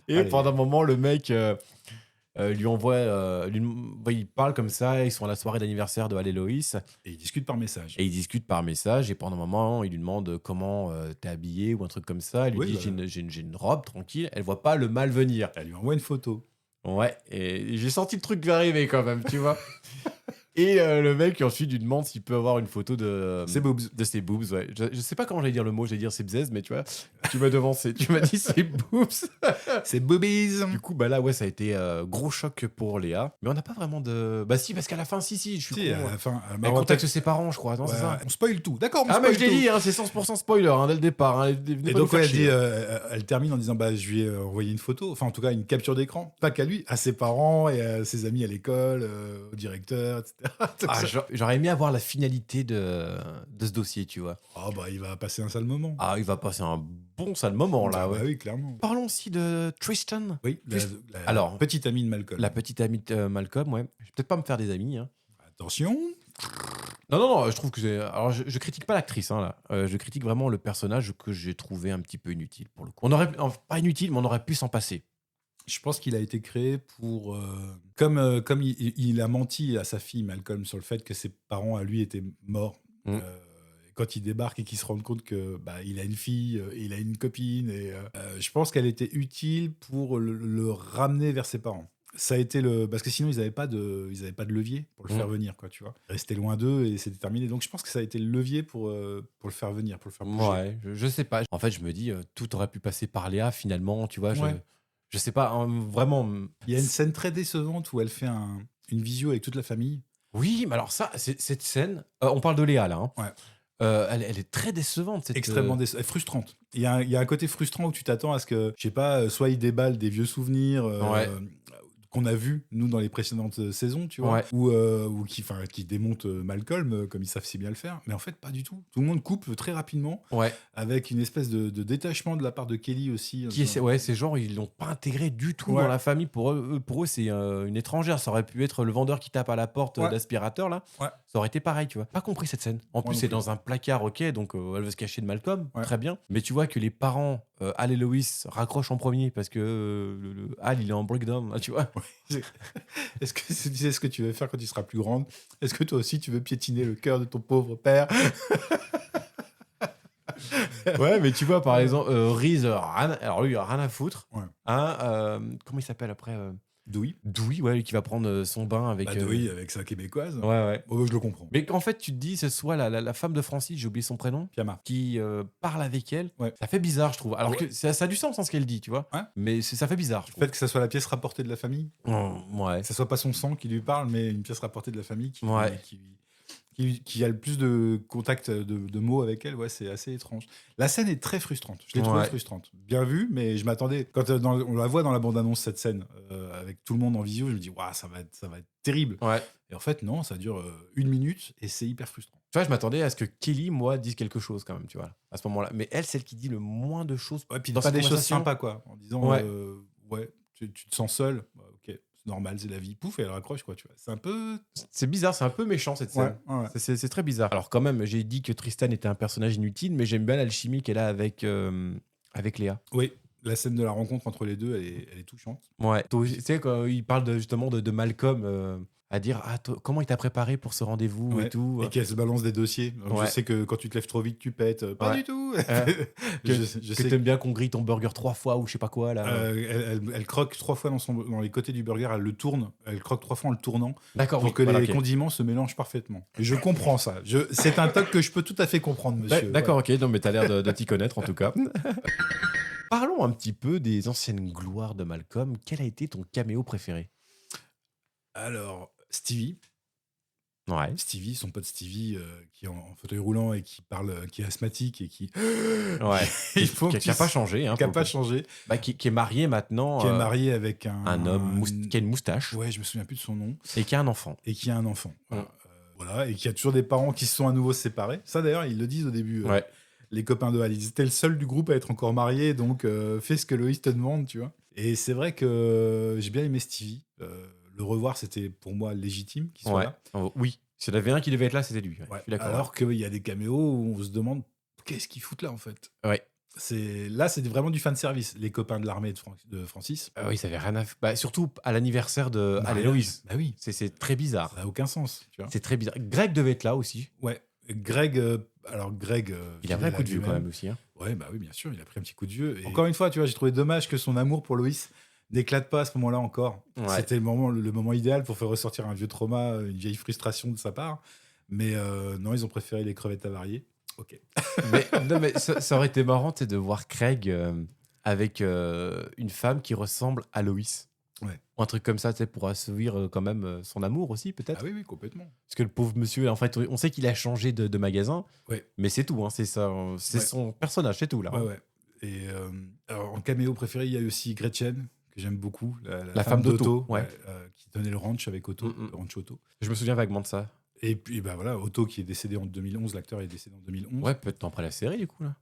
Et Allez. pendant un moment, le mec lui envoie. Il parle comme ça, ils sont à la soirée d'anniversaire de Hal et Lois, Et ils discutent par message. et ils discutent par message. Et pendant un moment, il lui demande comment t'es habillé ou un truc comme ça. Elle lui Oui, dit bah. j'ai une robe tranquille. Elle voit pas le mal venir. Elle lui envoie une photo. Ouais, et j'ai senti le truc arriver quand même, tu vois. Et le mec ensuite lui demande s'il peut avoir une photo de C'est boobs. de ses boobs. Ouais. Je sais pas comment j'allais dire le mot, j'allais dire c'est bzèze, mais tu vois, tu m'as devancé. Tu m'as dit c'est boobs. C'est boobies. Du coup, bah là, ouais, ça a été gros choc pour Léa. Mais on n'a pas vraiment de. Bah si, parce qu'à la fin, si, je suis Si, con. à la fin. Elle contacte ses parents, je crois. Non, c'est Ouais, ça. on spoil tout. D'accord, on Ah, mais spoil je l'ai tout. dit, hein, c'est 100% spoiler hein, dès le départ. Hein. Et donc, ouais, elle dit, elle termine en disant, bah, je lui ai envoyé une photo, enfin, en tout cas, une capture d'écran, pas qu'à lui, à ses parents et à ses amis à l'école, au directeur, etc. Donc Ah, ça- j'aurais aimé avoir la finalité de ce dossier, tu vois. Ah, bah, il va passer un sale moment. Ah, il va passer un bon sale moment là, Ah, ouais. bah oui, clairement. Parlons aussi de Tristan, Oui, Alors, petite amie de Malcolm. la petite amie de Malcolm, ouais. Je vais peut-être pas me faire des amis, hein. Attention. Non, je trouve que c'est. Alors, je critique pas l'actrice, hein, là. Je critique vraiment le personnage que j'ai trouvé un petit peu inutile pour le coup. On aurait, pas inutile, mais on aurait pu s'en passer. Je pense qu'il a été créé pour. Comme il a menti à sa fille, Malcolm, sur le fait que ses parents à lui étaient morts. Mm. Quand il débarque et qu'il se rend compte que bah, il a une fille, il a une copine, et je pense qu'elle était utile pour le ramener vers ses parents. Ça a été parce que sinon ils n'avaient pas de levier pour le faire venir, quoi, tu vois. Rester loin d'eux et c'était terminé. Donc je pense que ça a été le levier pour le faire venir, pour le faire bouger. Ouais, je sais pas. En fait, je me dis, tout aurait pu passer par Léa finalement, tu vois. Ouais. Je sais pas, hein, vraiment. Il y a une scène très décevante où elle fait une visio avec toute la famille. Oui, mais alors ça, cette scène, on parle de Léa là. Hein. Ouais. Elle est très décevante. Extrêmement frustrante. Il y a un côté frustrant où tu t'attends à ce que, je sais pas, soit il déballe des vieux souvenirs Ouais. qu'on a vus, nous, dans les précédentes saisons, tu vois, Ouais. ou qui démontent Malcolm, comme ils savent si bien le faire. Mais en fait, pas du tout. Tout le monde coupe très rapidement, Ouais. avec une espèce de détachement de la part de Kelly aussi. C'est genre, ils l'ont pas intégré du tout Ouais. dans la famille. Pour eux, c'est une étrangère. Ça aurait pu être le vendeur qui tape à la porte Ouais. d'aspirateur, là. Ouais. Ça aurait été pareil, tu vois. Pas compris cette scène. En plus, non c'est plus. dans un placard, ok, donc elle veut se cacher de Malcolm, Ouais. très bien. Mais tu vois que les parents, Hal et Lois, raccrochent en premier parce que Hal, il est en breakdown, là, tu vois. Est-ce que tu sais ce que tu veux faire quand tu seras plus grande? Est-ce que toi aussi tu veux piétiner le cœur de ton pauvre père? Ouais, mais tu vois, par exemple, Reese, alors lui, il a rien à foutre. Ouais. Hein, comment il s'appelle après Dewey. Dewey, ouais, qui va prendre son bain avec. Dewey avec sa québécoise. Ouais. Oh, je le comprends. Mais qu'en fait, tu te dis, ce soit la femme de Francis, j'ai oublié son prénom, Piama. qui parle avec elle. Ouais. Ça fait bizarre, je trouve. Alors Ouais. que ça a du sens, ce qu'elle dit, tu vois. Ouais. Mais ça fait bizarre, je Le trouve. fait que ça soit la pièce rapportée de la famille, Ouais. que ça soit pas son sang qui lui parle, mais une pièce rapportée de la famille Ouais. qui a le plus de contact de mots avec elle, ouais, c'est assez étrange. La scène est très frustrante. Je l'ai trouvée Ouais. frustrante. Bien vue, mais je m'attendais. Quand on la voit dans la bande-annonce, cette scène, avec tout le monde en visio, je me dis, waouh, ça va être terrible. Ouais. Et en fait, non, ça dure 1 minute et c'est hyper frustrant. Tu vois, je m'attendais à ce que Kelly, moi, dise quelque chose quand même, tu vois, à ce moment-là. Mais elle, celle qui dit le moins de choses. Ouais, puis dans pas cette des choses conversation. sympas, quoi. En disant, Ouais. ouais, tu te sens seul. Bah, ok, c'est normal, c'est la vie. Pouf, et elle raccroche, quoi, tu vois. C'est un peu. C'est bizarre, c'est un peu méchant cette scène. Ouais. C'est très bizarre. Alors quand même, j'ai dit que Tristan était un personnage inutile, mais j'aime bien l'alchimie qu'elle a avec Léa. Oui, la scène de la rencontre entre les deux, elle est touchante. Ouais. Tu sais, quand il parle justement de Malcolm à dire comment il t'a préparé pour ce rendez-vous Ouais. et tout. Et qu'elle se balance des dossiers. Donc, Ouais. Je sais que quand tu te lèves trop vite, tu pètes. Pas Ouais. du tout. Que, je que sais t'aimes bien qu'on grille ton burger 3 fois ou je sais pas quoi là. elle croque 3 fois dans les côtés du burger, elle le tourne. Elle croque 3 fois en le tournant D'accord, pour oui, que voilà, les ok. condiments se mélangent parfaitement. Et je comprends ça. C'est un toc que je peux tout à fait comprendre, Bah, monsieur. d'accord, ok, non mais t'as l'air de t'y connaître en tout cas. Parlons un petit peu des anciennes gloires de Malcolm. Quel a été ton caméo préféré? Alors, Stevie, Ouais. son pote Stevie, qui est en fauteuil roulant et qui parle, qui est asthmatique et qui Ouais. Il faut qui qu'il a pas changé. Hein, qui a pour pas le coup. changé, Bah, qui est marié maintenant. qui est marié avec un homme qui a une moustache Ouais, je me souviens plus de son nom. et qui a un enfant. Et qui a un enfant. Mm. Voilà, et qui a toujours des parents qui se sont à nouveau séparés. Ça, d'ailleurs, ils le disent au début. Ouais. Les copains de Hal, ils étaient le seul du groupe à être encore mariés, donc fais ce que Loïs te demande, tu vois. Et c'est vrai que j'ai bien aimé Stevie. Le revoir, c'était pour moi légitime qu'il soit Ouais. là. Oh, oui. S'il y en avait un qui devait être là, c'était lui. Ouais. Ouais. Je suis d'accord. Alors qu'il y a des caméos où on se demande qu'est-ce qu'ils foutent là, en fait. Ouais. Là, c'est vraiment du fan service. Les copains de l'armée de Francis. Oui, ça avait rien à faire. Surtout à l'anniversaire de Bah, Hal et Loïs. Bah oui, C'est très bizarre. ça n'a aucun sens, tu vois. C'est très bizarre. Greg devait être là aussi. Ouais. Greg, Greg. Il a pris un coup de vieux quand même aussi. Hein. Ouais, bah oui, bien sûr, il a pris un petit coup de vieux. Et encore une fois, tu vois, j'ai trouvé dommage que son amour pour Loïs n'éclate pas à ce moment-là encore. Ouais. C'était le moment idéal pour faire ressortir un vieux trauma, une vieille frustration de sa part. Mais non, ils ont préféré les crevettes avariées. Ok. Non, mais ça aurait été marrant tu sais, de voir Craig avec une femme qui ressemble à Loïs. Ouais. Ou un truc comme ça, tu sais, pour assouvir quand même son amour aussi, peut-être. Ah oui, oui, complètement. Parce que le pauvre monsieur, en fait, on sait qu'il a changé de magasin, Ouais. mais c'est tout, hein, c'est ça, c'est Ouais. son personnage, c'est tout là. Ouais, ouais. Et alors, en caméo préféré, il y a aussi Gretchen, que j'aime beaucoup, La femme d'Otto, ouais. qui tenait le ranch avec Otto, Mm, mm. le ranch Otto. Je me souviens vaguement de ça. Et puis, bah voilà, Otto qui est décédé en 2011, l'acteur est décédé en 2011. Ouais, peu de temps après la série, du coup. Là.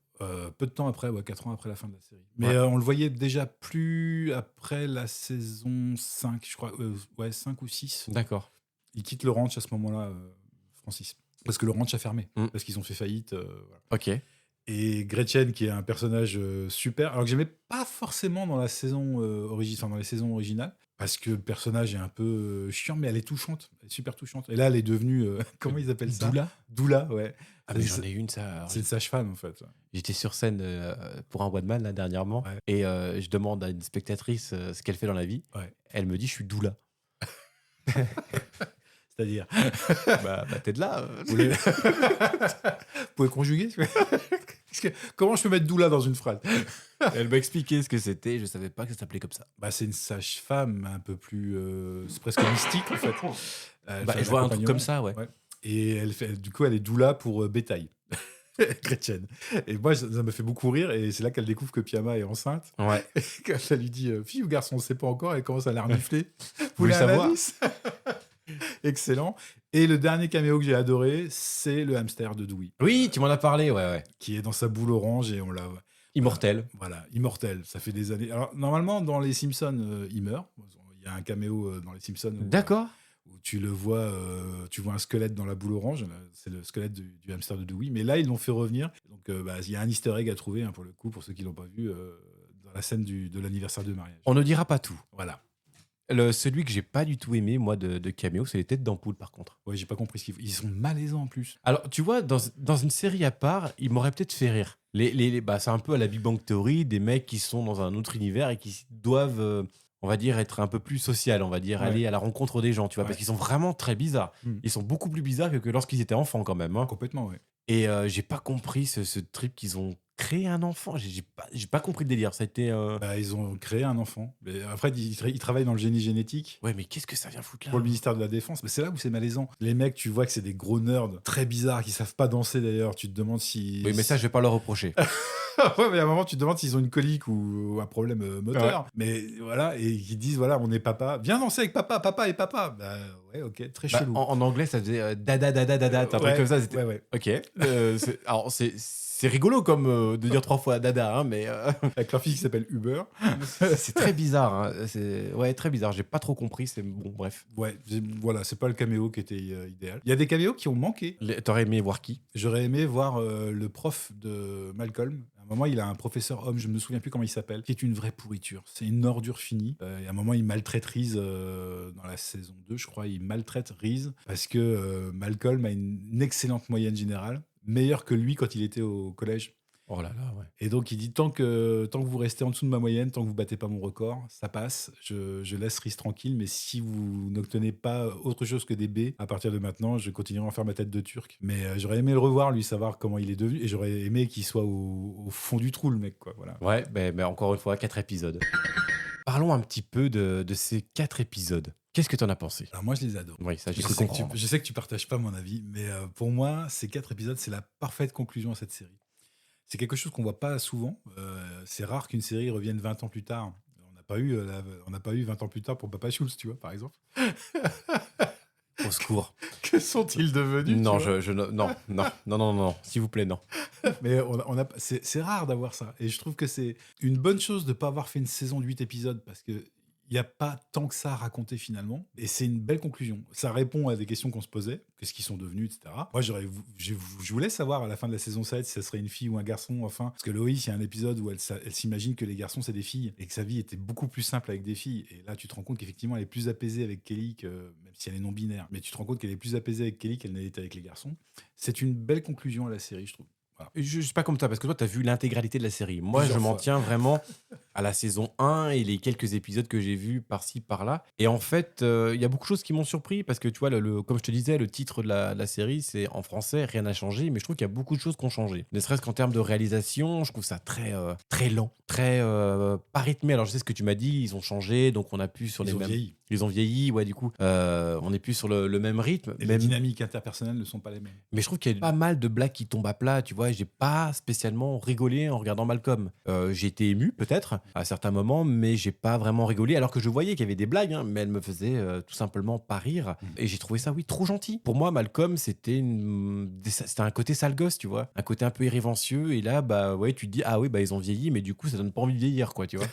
Peu de temps après, 4 ans après la fin de la série. Mais Ouais. on le voyait déjà plus après la saison 5, je crois. 5 ou 6. D'accord. Il quitte le ranch à ce moment-là, Francis. Parce que le ranch a fermé. Mm. Parce qu'ils ont fait faillite. Voilà. Ok. Et Gretchen, qui est un personnage super, alors que j'aimais pas forcément dans la saison dans les saisons originales, parce que le personnage est un peu chiant, mais elle est touchante, elle est super touchante. Et là, elle est devenue, comment ils appellent ça? Doula. Doula, ouais. Ah, mais j'en ai une, ça. Alors, C'est une sage-femme, en fait. J'étais sur scène pour un one man là dernièrement Ouais. et je demande à une spectatrice ce qu'elle fait dans la vie. Ouais. Elle me dit je suis doula. C'est-à-dire, bah t'es de là. vous pouvez conjuguer? Parce que, comment je peux mettre doula dans une phrase? Elle m'a expliqué ce que c'était. Je savais pas que ça s'appelait comme ça. Bah, c'est une sage-femme un peu plus. C'est presque mystique, en fait. Elle Bah, fait je vois un truc l'accompagnement. comme ça, ouais. Ouais. Et du coup, elle est doula pour bétail. Gretchen. Et moi, ça me fait beaucoup rire. Et c'est là qu'elle découvre que Piama est enceinte. Ouais. Et quand elle lui dit fille ou garçon, on ne sait pas encore. Elle commence à la renifler. Vous voulez voulez un savoir? indice? Excellent. Et le dernier caméo que j'ai adoré, c'est le hamster de Dewey, Oui, tu m'en as parlé, ouais. qui est dans sa boule orange et on l'a. Immortel. Voilà, immortel. Ça fait des années. Alors, normalement, dans les Simpsons, il meurt. Il y a un caméo dans les Simpsons. D'accord. Où tu le vois, tu vois un squelette dans la boule orange. C'est le squelette du hamster de Dewey. Mais là, ils l'ont fait revenir. Donc, il y a un easter egg à trouver, hein, pour le coup, pour ceux qui l'ont pas vu, dans la scène de l'anniversaire de mariage. On ne dira pas tout. Voilà. Celui que j'ai pas du tout aimé, moi, de caméo, c'est les têtes d'ampoule, par contre. Ouais, j'ai pas compris ce qu'ils font. Ils sont malaisants en plus. Alors, tu vois, dans une série à part, il m'aurait peut-être fait rire. C'est un peu à la Big Bang Theory, des mecs qui sont dans un autre univers et qui doivent, on va dire, être un peu plus social, on va dire, Ouais. aller à la rencontre des gens, tu vois, Ouais. parce qu'ils sont vraiment très bizarres. Mm. Ils sont beaucoup plus bizarres que lorsqu'ils étaient enfants, quand même. Hein. Complètement, ouais. Et j'ai pas compris ce trip qu'ils ont créé un enfant. J'ai pas compris le délire. Ça a été. Ils ont créé un enfant. Mais après, ils travaillent dans le génie génétique. Ouais, mais qu'est-ce que ça vient foutre là? Pour le ministère de la Défense, mais c'est là où c'est malaisant. Les mecs, tu vois que c'est des gros nerds, très bizarres, qui savent pas danser d'ailleurs. Tu te demandes si. Oui, mais ça, je vais pas leur reprocher. Ouais, mais à un moment, tu te demandes s'ils ont une colique ou un problème moteur. Mais voilà, et ils disent voilà, on est papa. Viens danser avec papa, papa et papa. Bah ouais, ok, très Bah, chelou. en anglais, ça faisait dada, dada, dada. T'as un truc comme ça. C'était... Ouais. Ok. Alors, c'est rigolo comme de dire 3 fois dada, hein, mais Avec leur fille qui s'appelle Uber. c'est très bizarre. Hein. Ouais, très bizarre. J'ai pas trop compris. C'est bon, bref. Ouais, voilà, c'est pas le caméo qui était idéal. Il y a des caméos qui ont manqué. T'aurais aimé voir qui? J'aurais aimé voir le prof de Malcolm, un moment, il a un professeur homme, je me souviens plus comment il s'appelle, qui est une vraie pourriture. C'est une ordure finie. Et à un moment, il maltraite Reese dans la saison 2, je crois. Il maltraite Reese parce que Malcolm a une excellente moyenne générale, meilleure que lui quand il était au collège. Oh là là, ouais. Et donc, il dit tant que vous restez en dessous de ma moyenne, tant que vous battez pas mon record, ça passe. Je laisse Reese tranquille, mais si vous n'obtenez pas autre chose que des B, à partir de maintenant, je continuerai à faire ma tête de turc. Mais j'aurais aimé le revoir, lui, savoir comment il est devenu, et j'aurais aimé qu'il soit au fond du trou, le mec, quoi. Voilà. Ouais, mais encore une fois, 4 épisodes. Parlons un petit peu de ces 4 épisodes. Qu'est-ce que t'en as pensé? Alors moi, je les adore. Oui, ça, j'ai Je cru sais, comprendre. je sais que tu partages pas mon avis, mais pour moi, ces 4 épisodes, c'est la parfaite conclusion à cette série. C'est quelque chose qu'on voit pas souvent. C'est rare qu'une série revienne 20 ans plus tard. On n'a pas eu 20 ans plus tard pour Papa Schultz, tu vois, par exemple. Au secours. Que sont-ils devenus? Non, tu vois non, s'il vous plaît, non. Mais c'est rare d'avoir ça. Et je trouve que c'est une bonne chose de ne pas avoir fait une saison de 8 épisodes parce que il n'y a pas tant que ça à raconter finalement. Et c'est une belle conclusion. Ça répond à des questions qu'on se posait, qu'est-ce qu'ils sont devenus, etc. Moi, je voulais savoir à la fin de la saison 7 si ça serait une fille ou un garçon, enfin. Parce que Loïs, il y a un épisode où elle s'imagine que les garçons, c'est des filles et que sa vie était beaucoup plus simple avec des filles. Et là, tu te rends compte qu'effectivement, elle est plus apaisée avec Kelly, même si elle est non-binaire. Mais tu te rends compte qu'elle est plus apaisée avec Kelly qu'elle n'était avec les garçons. C'est une belle conclusion à la série, je trouve. Voilà. Je suis pas comme toi, parce que toi, t'as vu l'intégralité de la série. Moi, Plusieurs je m'en fois. tiens vraiment à la saison 1 et les quelques épisodes que j'ai vus par-ci, par-là. Et en fait, il y a beaucoup de choses qui m'ont surpris, parce que tu vois, comme je te disais, le titre de la série, c'est en français, rien n'a changé, mais je trouve qu'il y a beaucoup de choses qui ont changé. Ne serait-ce qu'en termes de réalisation, je trouve ça très lent, très pas rythmé. Alors, je sais ce que tu m'as dit, ils ont changé, donc on a pu sur Ils les ont mêmes... vieilli. Ils ont vieilli, ouais, du coup, on est plus sur le même rythme. Et les Même... dynamiques interpersonnelles ne sont pas les mêmes. Mais je trouve qu'il y a pas mal de blagues qui tombent à plat, tu vois, et j'ai pas spécialement rigolé en regardant Malcolm. J'ai été ému, peut-être, à certains moments, mais j'ai pas vraiment rigolé, alors que je voyais qu'il y avait des blagues, hein, mais elles me faisaient tout simplement pas rire. Et j'ai trouvé ça, oui, trop gentil. Pour moi, Malcolm, c'était un côté sale gosse, tu vois, un côté un peu irrévérencieux, et là, bah ouais, tu te dis, ah oui, bah ils ont vieilli, mais du coup, ça donne pas envie de vieillir, quoi, tu vois.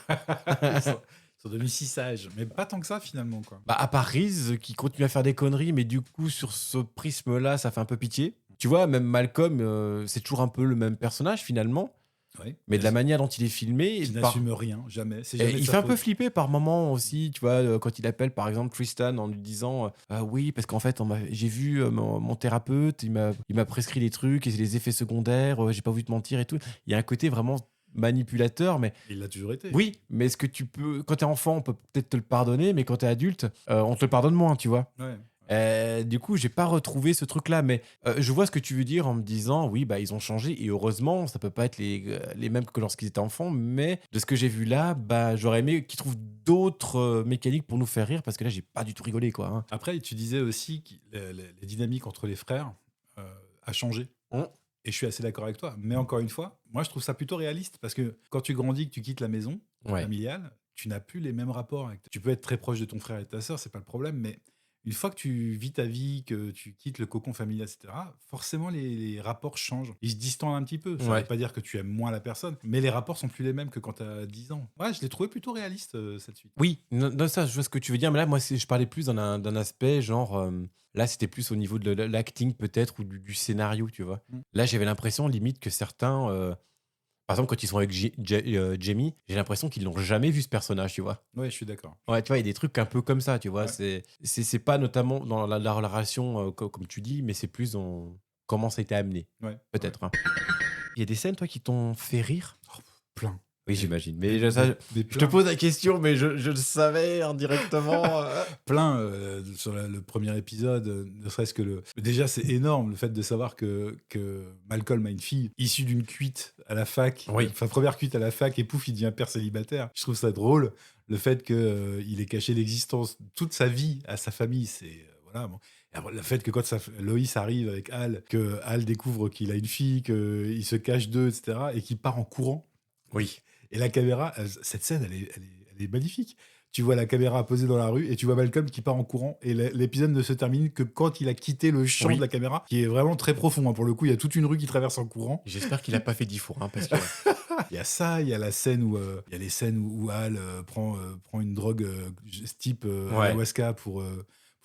Ils sont devenus si sages, mais pas tant que ça finalement, quoi. Bah, à part Reese, qui continue à faire des conneries, mais du coup, sur ce prisme-là, ça fait un peu pitié. Tu vois, même Malcolm, c'est toujours un peu le même personnage, finalement. Ouais. Mais de la manière dont il est filmé... Qui par- n'assume rien, jamais. C'est Et jamais de il sa fait un peu faute. flipper par moments aussi, tu vois, quand il appelle par exemple Tristan en lui disant ah oui, parce qu'en fait, j'ai vu mon thérapeute, il m'a prescrit des trucs et c'est les effets secondaires, j'ai pas voulu te mentir et tout. Il y a un côté vraiment manipulateur, mais Il l'a toujours été. oui, mais est-ce que tu peux, quand t'es enfant, on peut peut-être te le pardonner, mais quand t'es adulte, on te le pardonne moins, tu vois. Ouais. Du coup, j'ai pas retrouvé ce truc-là, mais je vois ce que tu veux dire en me disant, oui, bah ils ont changé et heureusement, ça peut pas être les mêmes que lorsqu'ils étaient enfants, mais de ce que j'ai vu là, bah j'aurais aimé qu'ils trouvent d'autres mécaniques pour nous faire rire, parce que là, j'ai pas du tout rigolé, quoi. Hein. Après, tu disais aussi que les dynamiques entre les frères a changé. Mm. Et je suis assez d'accord avec toi. Mais encore une fois, moi, je trouve ça plutôt réaliste parce que quand tu grandis, que tu quittes la maison Ouais. familiale, tu n'as plus les mêmes rapports. Tu peux être très proche de ton frère et de ta sœur, c'est pas le problème, mais une fois que tu vis ta vie, que tu quittes le cocon familial, etc., forcément, les rapports changent. Ils se distendent un petit peu. Ça ne Ouais. veut pas dire que tu aimes moins la personne, mais les rapports sont plus les mêmes que quand tu as 10 ans. Ouais, je l'ai trouvé plutôt réaliste, cette suite. Oui, non, ça, je vois ce que tu veux dire, mais là, moi, je parlais plus d'un aspect, genre, là, c'était plus au niveau de l'acting, peut-être, ou du scénario, tu vois. Mm. Là, j'avais l'impression, limite, que certains, par exemple, quand ils sont avec Jamie, j'ai l'impression qu'ils l'ont jamais vu, ce personnage, tu vois. Ouais, je suis d'accord. Ouais, tu vois, il y a des trucs un peu comme ça, tu vois. Ouais. C'est pas notamment dans la relation, comme tu dis, mais c'est plus dans comment ça a été amené, Ouais. peut-être. Hein. Il y a des scènes, toi, qui t'ont fait rire? Plein. Oui, j'imagine. Mais je te plein. pose la question, mais je le savais indirectement. Plein sur le premier épisode, ne serait-ce que déjà c'est énorme le fait de savoir que Malcolm a une fille issue d'une cuite à la fac, Oui. enfin première cuite à la fac, et pouf, il devient père célibataire. Je trouve ça drôle, le fait qu'il ait caché l'existence toute sa vie à sa famille, c'est voilà. Bon. Et après, le fait que quand Loïs arrive avec Al, que Al découvre qu'il a une fille, qu'il se cache d'eux, etc., et qu'il part en courant. Oui. Et la caméra, cette scène, elle est magnifique. Tu vois la caméra posée dans la rue et tu vois Malcolm qui part en courant. Et l'épisode ne se termine que quand il a quitté le champ Oui. de la caméra, qui est vraiment très profond. Hein. Pour le coup, il y a toute une rue qui traverse en courant. J'espère qu'il a pas fait 10 fours, hein, parce que... Il y a ça, il y a la scène où il y a les scènes où Al prend une drogue type Ouais. ayahuasca pour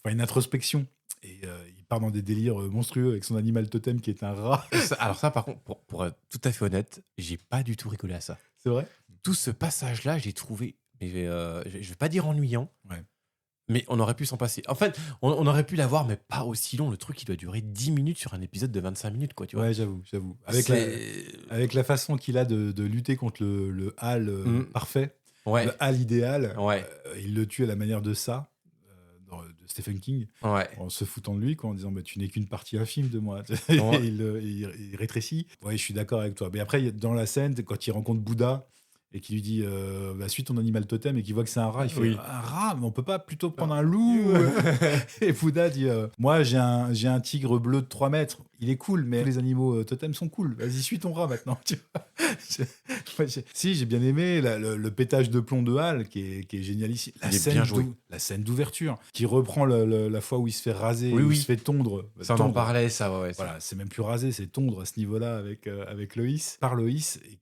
faire une introspection. Et il part dans des délires monstrueux avec son animal totem qui est un rat. Alors ça, par contre, pour être tout à fait honnête, j'ai pas du tout rigolé à ça. C'est vrai? Tout ce passage-là, j'ai trouvé, mais, je vais pas dire ennuyant, Ouais. mais on aurait pu s'en passer. En fait, on aurait pu l'avoir, mais pas aussi long. Le truc, il doit durer 10 minutes sur un épisode de 25 minutes, quoi, tu vois. Ouais, j'avoue. C'est- Avec la façon qu'il a de lutter contre le Hal parfait, Ouais, le Hal idéal, ouais, il le tue à la manière de ça, de Stephen King, ouais. en se foutant de lui, quoi, en disant bah, tu n'es qu'une partie infime de moi. Ouais. il rétrécit. Ouais, je suis d'accord avec toi. Mais après, dans la scène, quand il rencontre Bouddha et qui lui dit bah, suis ton animal totem et qu'il voit que c'est un rat, il fait Oui. un rat, mais on peut pas plutôt prendre un loup. Et Bouddha dit moi j'ai un tigre bleu de 3 mètres, il est cool, mais tous les animaux totems sont cool. Vas-y, suis ton rat maintenant. Tu vois. Si, j'ai bien aimé le pétage de plomb de Hal qui est génial ici. Il est bien joué. La scène d'ouverture qui reprend la fois où il se fait raser, Oui, où oui. il se fait tondre. Ça, on en parlait, ça, ouais. Voilà, c'est même plus rasé, c'est tondre à ce niveau-là avec Loïs, par Loïs, et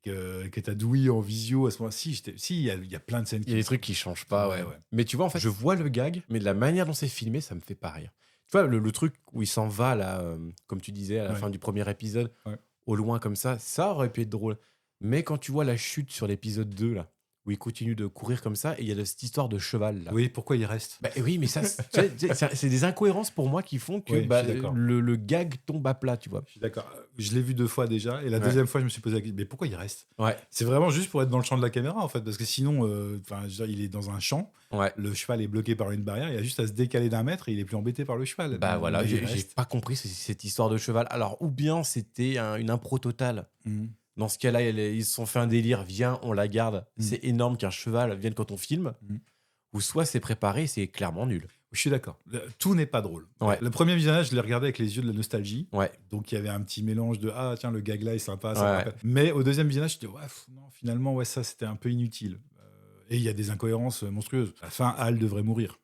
que t'as Dewey en visio à ce moment-là. Si, il y a plein de scènes Il y a des trucs qui changent pas, ouais. Ouais. Mais tu vois, en fait, je vois le gag, mais de la manière dont c'est filmé, ça me fait pas rire. Tu vois, le truc où il s'en va, là, comme tu disais, à la Ouais. fin du premier épisode, Ouais. au loin comme ça aurait pu être drôle. Mais quand tu vois la chute sur l'épisode 2, là, où il continue de courir comme ça, et il y a cette histoire de cheval, là. Oui, pourquoi il reste Bah, oui, mais ça, c'est des incohérences pour moi qui font que Oui, je suis d'accord. le gag tombe à plat, tu vois. Je suis d'accord. Je l'ai vu 2 fois déjà, et la Ouais. deuxième fois, je me suis posé la question, mais pourquoi il reste Ouais, C'est vraiment juste pour être dans le champ de la caméra, en fait, parce que sinon, je veux dire, il est dans un champ, ouais. le cheval est bloqué par une barrière, il a juste à se décaler d'1 mètre et il est plus embêté par le cheval. Bah voilà, Mais il j'ai reste. pas compris cette histoire de cheval. Alors, ou bien c'était une impro totale. Mhm. Dans ce cas-là, ils se sont fait un délire, viens, on la garde. Mm. C'est énorme qu'un cheval vienne quand on filme. Mm. Ou soit c'est préparé, c'est clairement nul. Je suis d'accord. Tout n'est pas drôle. Ouais. Le premier visionnage, je l'ai regardé avec les yeux de la nostalgie. Ouais. Donc il y avait un petit mélange de ah tiens le gag là est sympa. Ça me Ouais. rappelle. Mais au deuxième visionnage, je dis ouais non finalement ouais ça c'était un peu inutile. Et il y a des incohérences monstrueuses. À la fin, Hal devrait mourir.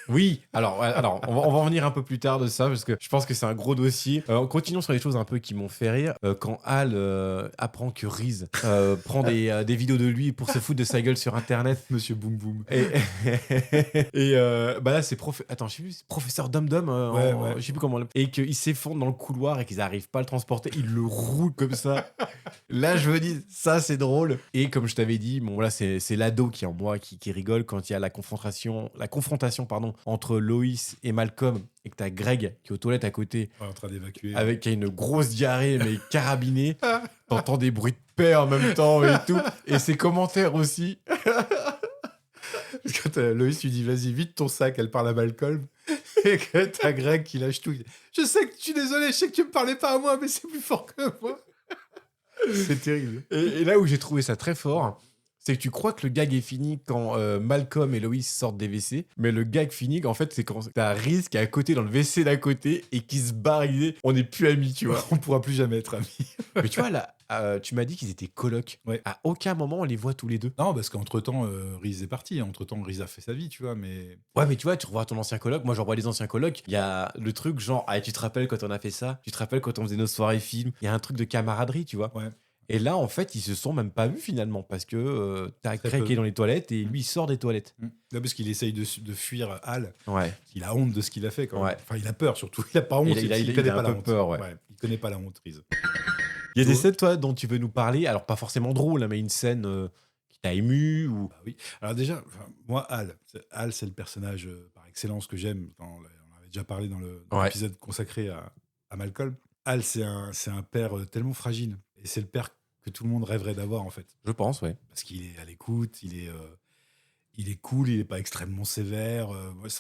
Oui, alors on va en venir un peu plus tard de ça, parce que je pense que c'est un gros dossier. Continuons sur les choses un peu qui m'ont fait rire. Quand Hal apprend que Reese prend des vidéos de lui pour se foutre de sa gueule sur Internet. Monsieur Boom Boom. Et bah là, c'est attends, je sais plus, c'est professeur Dum Dum, Ouais. je sais plus comment on l'appelle. Et qu'ils s'effondrent dans le couloir et qu'ils n'arrivent pas à le transporter, ils le roulent comme ça. Là, je me dis, ça c'est drôle. Et comme je t'avais dit, bon là, c'est l'ado qui est en moi qui rigole quand il y a la confrontation entre Loïs et Malcolm, et que t'as Greg qui est aux toilettes à côté, Ouais, en train d'évacuer. qui a une grosse diarrhée, mais carabinée. T'entends des bruits de paix en même temps et tout. Et ses commentaires aussi. Parce que Loïs lui dit vas-y vite ton sac, elle parle à Malcolm. Et que t'as Greg qui lâche tout. Il dit, je sais que je suis désolé, je sais que tu me parlais pas à moi, mais c'est plus fort que moi. C'est terrible. Et là où j'ai trouvé ça très fort, c'est que tu crois que le gag est fini quand Malcolm et Loïs sortent des WC, mais le gag finit en fait c'est quand t'as Reese qui est à côté dans le WC d'à côté et qui se barre, il dit, on n'est plus amis, tu vois. On pourra plus jamais être amis. Mais tu vois là, tu m'as dit qu'ils étaient colocs. Ouais. À aucun moment on les voit tous les deux. Non, parce qu'entre-temps, Reese est parti. Entre-temps, Reese a fait sa vie, tu vois, mais... Ouais, mais tu vois, tu revois ton ancien coloc. Moi, je revois les anciens colocs. Il y a le truc genre, ah, tu te rappelles quand on a fait ça? Tu te rappelles quand on faisait nos soirées films? Il y a un truc de camaraderie, tu vois. Ouais. Et là, en fait, ils se sont même pas vus finalement parce que t'as Très Greg peu. qui est dans les toilettes et lui, il sort des toilettes. Là, parce qu'il essaye de fuir Hal. Ouais. Il a honte de ce qu'il a fait, quand même. Ouais. Enfin, il a peur, surtout. Il a pas honte. Il a connaît un pas la peu honte. peur, ouais. Il connaît pas la honte, Reese. Il y a des scènes, toi, dont tu veux nous parler. Alors, pas forcément drôle, hein, mais une scène qui t'a ému ou. Bah oui. Alors déjà, moi, Hal, c'est le personnage par excellence que j'aime. On avait déjà parlé dans Ouais. l'épisode consacré à Malcolm. Hal, c'est un père tellement fragile. Et c'est le père que tout le monde rêverait d'avoir, en fait. Je pense, ouais. Parce qu'il est à l'écoute, il est cool, il n'est pas extrêmement sévère.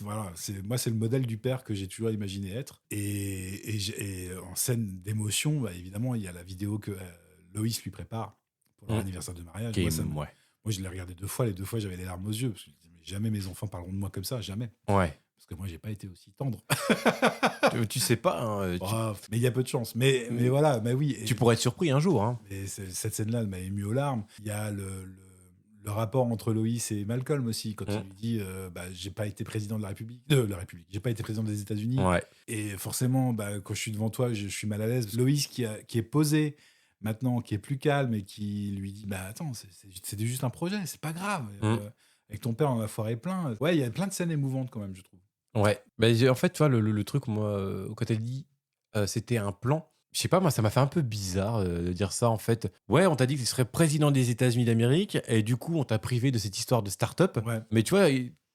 Moi, c'est le modèle du père que j'ai toujours imaginé être. Et en scène d'émotion, bah, évidemment, il y a la vidéo que Loïs lui prépare pour leur anniversaire de mariage. Qui est- Moi, je l'ai regardé 2 fois. Les 2 fois, j'avais les larmes aux yeux. Parce que je me disais, mais jamais mes enfants parleront de moi comme ça, jamais. Ouais. Parce que moi, j'ai pas été aussi tendre. Tu sais pas, hein, Oh, mais il y a peu de chance. Mais voilà, mais oui. tu pourrais être surpris un jour. Hein. Et cette scène-là, elle m'a ému aux larmes. Il y a le rapport entre Loïs et Malcolm aussi, quand il lui dit j'ai pas été président de la République. J'ai pas été président des États-Unis. Ouais. Et forcément, quand je suis devant toi, je suis mal à l'aise. Loïs qui est posé maintenant, qui est plus calme et qui lui dit attends, c'était juste un projet, c'est pas grave. Avec ton père, on a foiré plein. Ouais, il y a plein de scènes émouvantes quand même, je trouve. Ouais. En fait, tu vois, le truc, moi, quand elle dit c'était un plan, je sais pas, moi, ça m'a fait un peu bizarre de dire ça, en fait. Ouais, on t'a dit que tu serais président des États-Unis d'Amérique, et du coup, on t'a privé de cette histoire de start-up. Ouais. Mais tu vois,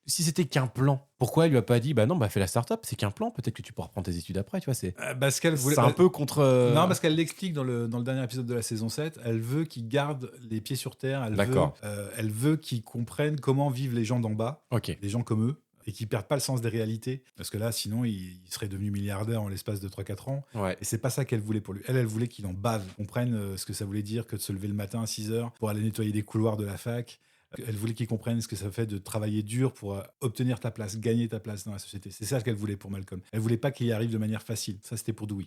si c'était qu'un plan, pourquoi elle lui a pas dit, bah non, bah fais la start-up, c'est qu'un plan, peut-être que tu pourras reprendre tes études après, tu vois, Parce qu'elle voulait. c'est un peu contre. Non, parce qu'elle l'explique dans le dernier épisode de la saison 7. Elle veut qu'ils gardent les pieds sur terre. D'accord. Elle veut qu'ils comprennent comment vivent les gens d'en bas, Ok. les gens comme eux, et qu'ils perdent pas le sens des réalités. Parce que là, sinon, ils seraient devenus milliardaires en l'espace de 3-4 ans. Ouais. Et c'est pas ça qu'elle voulait pour lui. Elle voulait qu'il en bave, comprenne ce que ça voulait dire que de se lever le matin à 6 heures pour aller nettoyer des couloirs de la fac. Elle voulait qu'il comprenne ce que ça fait de travailler dur pour obtenir ta place, gagner ta place dans la société. C'est ça qu'elle voulait pour Malcolm. Elle voulait pas qu'il y arrive de manière facile. Ça, c'était pour Dewey.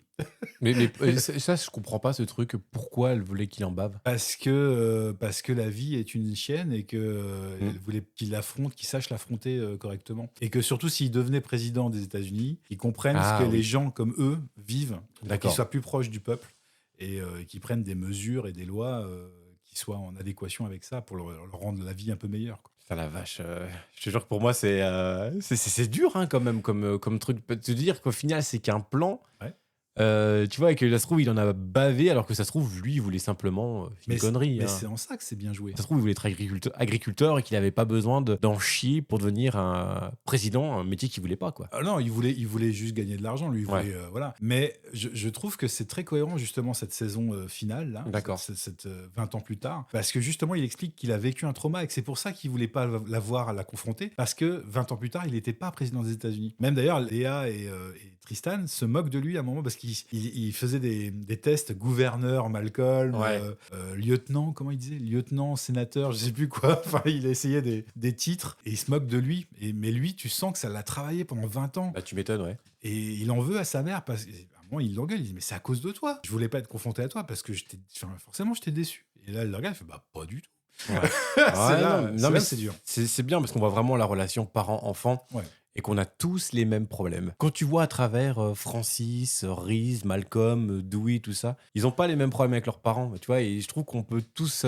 Mais ça, je comprends pas ce truc. Pourquoi elle voulait qu'il en bave? Parce que la vie est une chienne et que Mm. elle voulait qu'il l'affronte, qu'il sache l'affronter correctement. Et que surtout, s'il devenait président des États-Unis, qu'il comprenne Ah, ce que oui. les gens comme eux vivent, D'accord. qu'ils soient plus proches du peuple et qu'ils prennent des mesures et des lois qui soient en adéquation avec ça pour leur rendre la vie un peu meilleure, quoi. Putain, la vache. Je te jure que pour moi, c'est dur, hein, quand même, comme truc. Te dire qu'au final, c'est qu'un plan. Ouais. Tu vois, et que ça se trouve, il en a bavé, alors que ça se trouve, lui, il voulait simplement une connerie. Mais Hein. c'est en ça que c'est bien joué. Ça se trouve, il voulait être agriculteur et qu'il n'avait pas besoin d'en chier pour devenir un président, un métier qu'il voulait pas, quoi. Ah non, il voulait juste gagner de l'argent, lui. Il Ouais. voulait, voilà. Mais je trouve que c'est très cohérent, justement, cette saison finale, là. D'accord. Cette 20 ans plus tard. Parce que, justement, il explique qu'il a vécu un trauma et que c'est pour ça qu'il voulait pas la confronter. Parce que 20 ans plus tard, il n'était pas président des États-Unis. Même d'ailleurs, Léa et Tristan se moquent de lui à un moment parce qu'il faisait des tests gouverneur, Malcolm, Ouais. lieutenant, comment il disait? Lieutenant, sénateur, je sais plus quoi. Enfin, il essayait des titres et il se moque de lui. Mais lui, tu sens que ça l'a travaillé pendant 20 ans. Bah, tu m'étonnes, ouais. Et il en veut à sa mère parce qu'à un moment, il l'engueule. Il dit, mais c'est à cause de toi. Je voulais pas être confronté à toi parce que forcément, j'étais déçu. Et là, le regarde, il fait, bah, pas du tout. Ouais. C'est Ouais, là, non, mais c'est dur. C'est bien parce qu'on voit vraiment la relation parent-enfant. Ouais. Et qu'on a tous les mêmes problèmes. Quand tu vois à travers Francis, Reese, Malcolm, Dewey, tout ça, ils n'ont pas les mêmes problèmes avec leurs parents, tu vois. Et je trouve qu'on peut tous,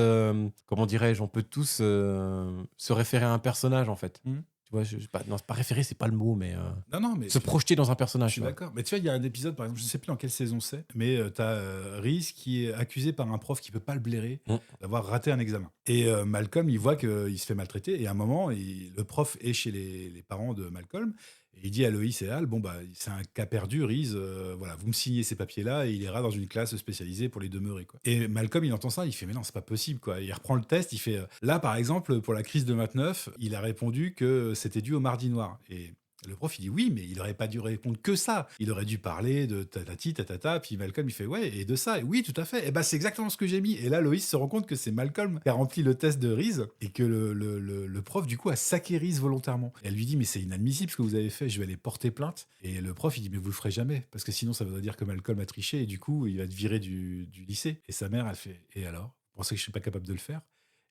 comment dirais-je, on peut tous se référer à un personnage, en fait. Mhm. Tu vois, non, c'est pas référer, c'est pas le mot, mais Non, mais se projeter dans un je personnage. suis tu vois. d'accord. Mais tu vois, il y a un épisode, par exemple, je sais plus dans quelle saison c'est, mais t'as Reese qui est accusé par un prof qui peut pas le blairer d'avoir raté un examen. Et Malcolm, il voit qu'il se fait maltraiter. Et à un moment, le prof est chez les parents de Malcolm. Et il dit à Loïs et Al, bon, bah, c'est un cas perdu, Reese, voilà, vous me signez ces papiers-là et il ira dans une classe spécialisée pour les demeurer, quoi. Et Malcolm, il entend ça, il fait, mais non, c'est pas possible, quoi. Il reprend le test, il fait, là, par exemple, pour la crise de 29, il a répondu que c'était dû au mardi noir. Et le prof, il dit oui, mais il aurait pas dû répondre que ça. Il aurait dû parler de tatati, tatata. Puis Malcolm, il fait ouais, et de ça. Et oui, tout à fait. Et ben, c'est exactement ce que j'ai mis. Et là, Loïs se rend compte que c'est Malcolm qui a rempli le test de Reese et que le prof, du coup, a saqué Reese volontairement. Et elle lui dit, mais c'est inadmissible ce que vous avez fait, je vais aller porter plainte. Et le prof, il dit, mais vous le ferez jamais. Parce que sinon, ça voudrait dire que Malcolm a triché et du coup, il va être viré du lycée. Et sa mère, elle fait, et alors? Vous pensez que je suis pas capable de le faire?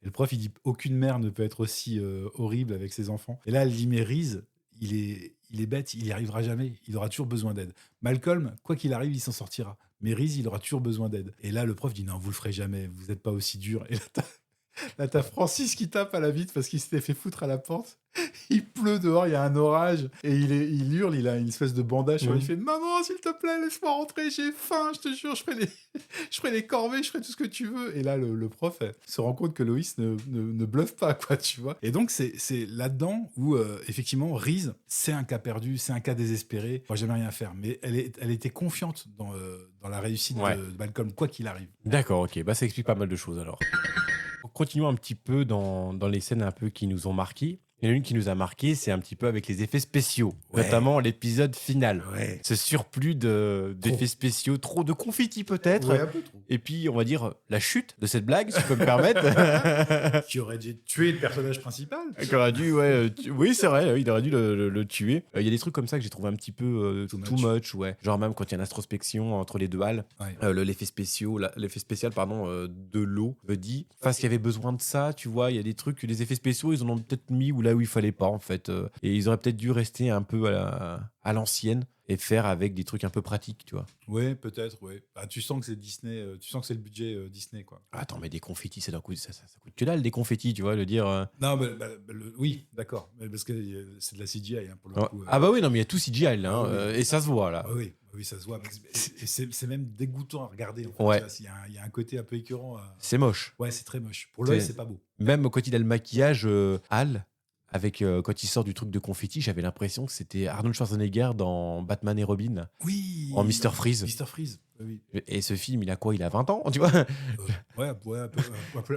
Et le prof, il dit, aucune mère ne peut être aussi horrible avec ses enfants. Et là, elle dit, mais Reese, il est bête, il n'y arrivera jamais, il aura toujours besoin d'aide. Malcolm, quoi qu'il arrive, il s'en sortira. Mais Reese, il aura toujours besoin d'aide. Et là, le prof dit, non, vous le ferez jamais, vous n'êtes pas aussi dur. Et là, t'as Francis qui tape à la vitre parce qu'il s'était fait foutre à la porte. Il pleut dehors, il y a un orage, et il hurle, il a une espèce de bandage sur lui. Il fait, maman, s'il te plaît, laisse-moi rentrer, j'ai faim, je te jure, je ferai les corvées, je ferai tout ce que tu veux. Et là, le prof se rend compte que Loïs ne bluffe pas, quoi, tu vois. Et donc, c'est là-dedans où, effectivement, Reese, c'est un cas perdu, c'est un cas désespéré, il ne pourra jamais rien faire. Mais elle était confiante dans la réussite de Malcolm, quoi qu'il arrive. D'accord, ok. Bah, ça explique pas mal de choses, alors. Continuons un petit peu dans les scènes un peu qui nous ont marqués. Il y en a une qui nous a marqué, c'est un petit peu avec les effets spéciaux, notamment l'épisode final. Ouais. Ce surplus d'effets spéciaux, trop de confettis peut-être. Ouais, un peu trop. Et puis, on va dire, la chute de cette blague, si je peux me permettre. Qui aurait dû tuer le personnage principal. Qui aurait dû, oui, c'est vrai, il aurait dû le tuer. Il y a des trucs comme ça que j'ai trouvé un petit peu too much, ouais. Genre même quand il y a une introspection entre les deux halles, l'effet spécial, de l'eau me dit, parce qu'il y avait besoin de ça, tu vois, il y a des trucs, les effets spéciaux, ils en ont peut-être mis, ou là où il fallait pas en fait. Et ils auraient peut-être dû rester un peu à l'ancienne et faire avec des trucs un peu pratiques, tu vois. Ouais, peut-être, ouais. Bah, tu sens que c'est Disney, tu sens que c'est le budget Disney, quoi. Attends, mais des confettis, ça coûte que dalle, des confettis, tu vois, le dire. Non, oui, d'accord. Mais parce que c'est de la CGI, hein, pour le coup. Ah bah oui, non, mais il y a tout CGI là, hein, Ah oui. et ça se voit là. Ah oui, ça se voit. Et c'est même dégoûtant à regarder. En fait, Ouais. tu vois, il y a un côté un peu écœurant. C'est moche. Ouais, c'est très moche. Pour l'œil, C'est- c'est pas beau. Même quand il a le maquillage, Hal, avec, quand il sort du truc de confetti, j'avais l'impression que c'était Arnold Schwarzenegger dans Batman et Robin, Oui. en Mr. Freeze. Mr. Freeze, oui. Et ce film, il a quoi? Il a 20 ans, tu vois? Ouais, un peu,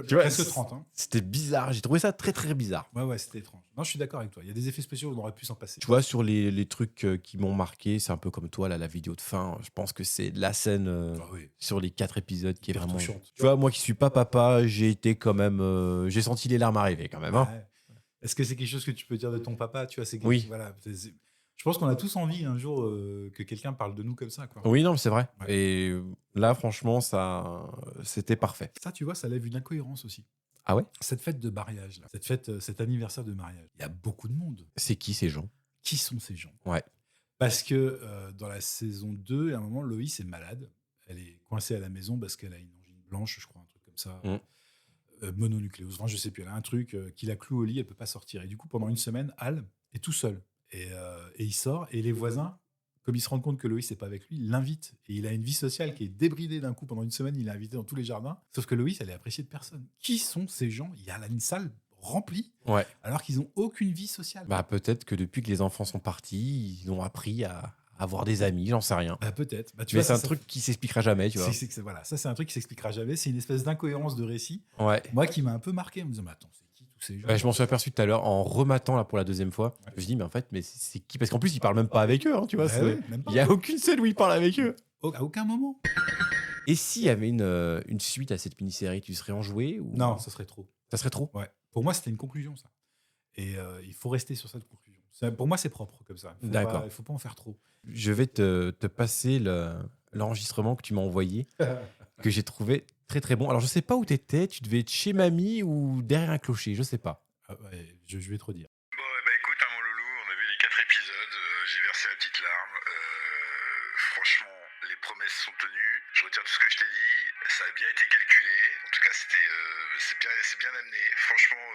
Tu vois, presque 30. Hein. C'était bizarre, j'ai trouvé ça très très bizarre. Ouais, c'était étrange. Non, je suis d'accord avec toi. Il y a des effets spéciaux, on aurait pu s'en passer. Tu vois, sur les trucs qui m'ont marqué, c'est un peu comme toi, là, la vidéo de fin. Je pense que c'est la scène Ah oui. sur les 4 épisodes qui est Hyper vraiment. touchante. Tu vois, moi qui suis pas papa, j'ai été quand même. J'ai senti les larmes arriver quand même. Hein. Ouais. Est-ce que c'est quelque chose que tu peux dire de ton papa? Tu vois, Oui. Voilà, je pense qu'on a tous envie un jour que quelqu'un parle de nous comme ça, quoi. Oui, non, mais c'est vrai. Ouais. Et là, franchement, c'était parfait. Ça, tu vois, ça lève une incohérence aussi. Ah ouais? Cette fête de mariage, là, cet anniversaire de mariage, il y a beaucoup de monde. C'est qui ces gens? Qui sont ces gens? Ouais. Parce que dans la saison 2, à un moment, Loïs est malade. Elle est coincée à la maison parce qu'elle a une angine blanche, je crois, un truc comme ça. Mm. Mononucléose, enfin, je sais plus. Elle a un truc qui la cloue au lit, elle peut pas sortir. Et du coup, pendant une semaine, Al est tout seul. Et il sort, et les voisins, comme ils se rendent compte que Loïs n'est pas avec lui, l'invitent. Et il a une vie sociale qui est débridée d'un coup. Pendant une semaine, il est invité dans tous les jardins. Sauf que Loïs, elle est appréciée de personne. Qui sont ces gens? Il y a là une salle remplie, Ouais. alors qu'ils n'ont aucune vie sociale. Bah, peut-être que depuis que les enfants sont partis, ils ont appris à avoir des amis, j'en sais rien. Bah, peut-être. Bah, tu Mais vois, c'est un ça truc qui s'expliquera jamais, tu vois. Voilà, ça, c'est un truc qui s'expliquera jamais. C'est une espèce d'incohérence de récit. Ouais. Moi, qui m'a un peu marqué en me disant, mais attends, c'est qui tous ces gens? Ouais, je m'en suis aperçu tout à l'heure en rematant là pour la deuxième fois. Ouais. Je me dis, mais en fait, mais c'est qui? Parce qu'en plus, ils parlent même pas avec eux, hein, tu vois. Bah c'est- ouais, même pas. Il y a aucune scène où ils parlent avec eux. À aucun moment. Et s'il y avait une suite à cette mini-série, tu serais enjoué ou... Non, ça serait trop. Ça serait trop? Ouais. Pour moi, c'était une conclusion, ça. Et il faut rester sur cette conclusion. Pour moi, c'est propre comme ça. D'accord. Il faut pas en faire trop. Je vais te passer l'enregistrement que tu m'as envoyé, que j'ai trouvé très très bon. Alors, je sais pas où t'étais, tu devais être chez mamie ou derrière un clocher, je sais pas. Ah ouais, je vais trop dire. Bon, bah écoute, hein, mon loulou, on a vu les 4 épisodes, j'ai versé ma petite larme. Franchement, les promesses sont tenues. Je retire tout ce que je t'ai dit. Ça a bien été calculé. En tout cas, c'est bien amené. Franchement,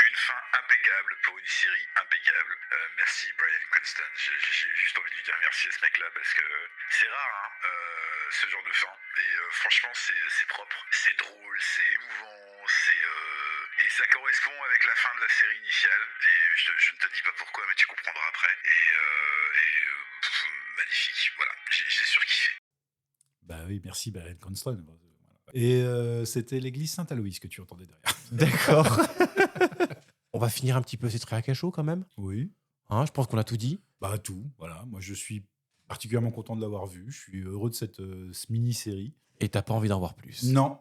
une fin impeccable pour une série impeccable. Merci Bryan Cranston. J'ai juste envie de lui dire merci à ce mec-là parce que c'est rare, hein, ce genre de fin. Et franchement, c'est propre, c'est drôle, c'est émouvant, et ça correspond avec la fin de la série initiale. Et je ne te dis pas pourquoi, mais tu comprendras après. Magnifique. Voilà, j'ai surkiffé. Bah oui, merci, Bryan Cranston. Voilà. Et c'était l'église Saint-Aloïs que tu entendais derrière. D'accord. On va finir un petit peu cette réac à chaud quand même. Oui. Hein, je pense qu'on a tout dit. Bah tout, voilà. Moi, je suis particulièrement content de l'avoir vu. Je suis heureux de cette mini-série. Et t'as pas envie d'en voir plus. Non,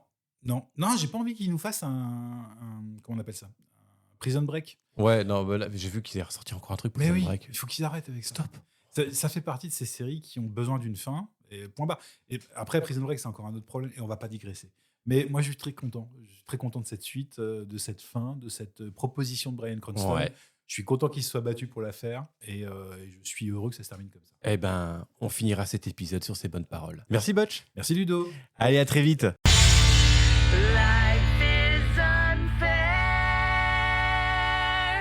j'ai pas envie qu'il nous fasse un comment on appelle ça? Un Prison Break. Ouais, non, bah là, j'ai vu qu'il est ressorti encore un truc pour Mais Prison oui, Break. il faut qu'ils arrêtent avec ça. Stop. Ça fait partie de ces séries qui ont besoin d'une fin, et point barre. Et après, Prison Break, c'est encore un autre problème, et on va pas digresser. Mais moi, je suis très content. Je suis très content de cette suite, de cette fin, de cette proposition de Bryan Cranston. Ouais. Je suis content qu'il se soit battu pour la faire, et je suis heureux que ça se termine comme ça. Eh ben, on finira cet épisode sur ces bonnes paroles. Merci Butch. Merci Ludo. Allez, à très vite. La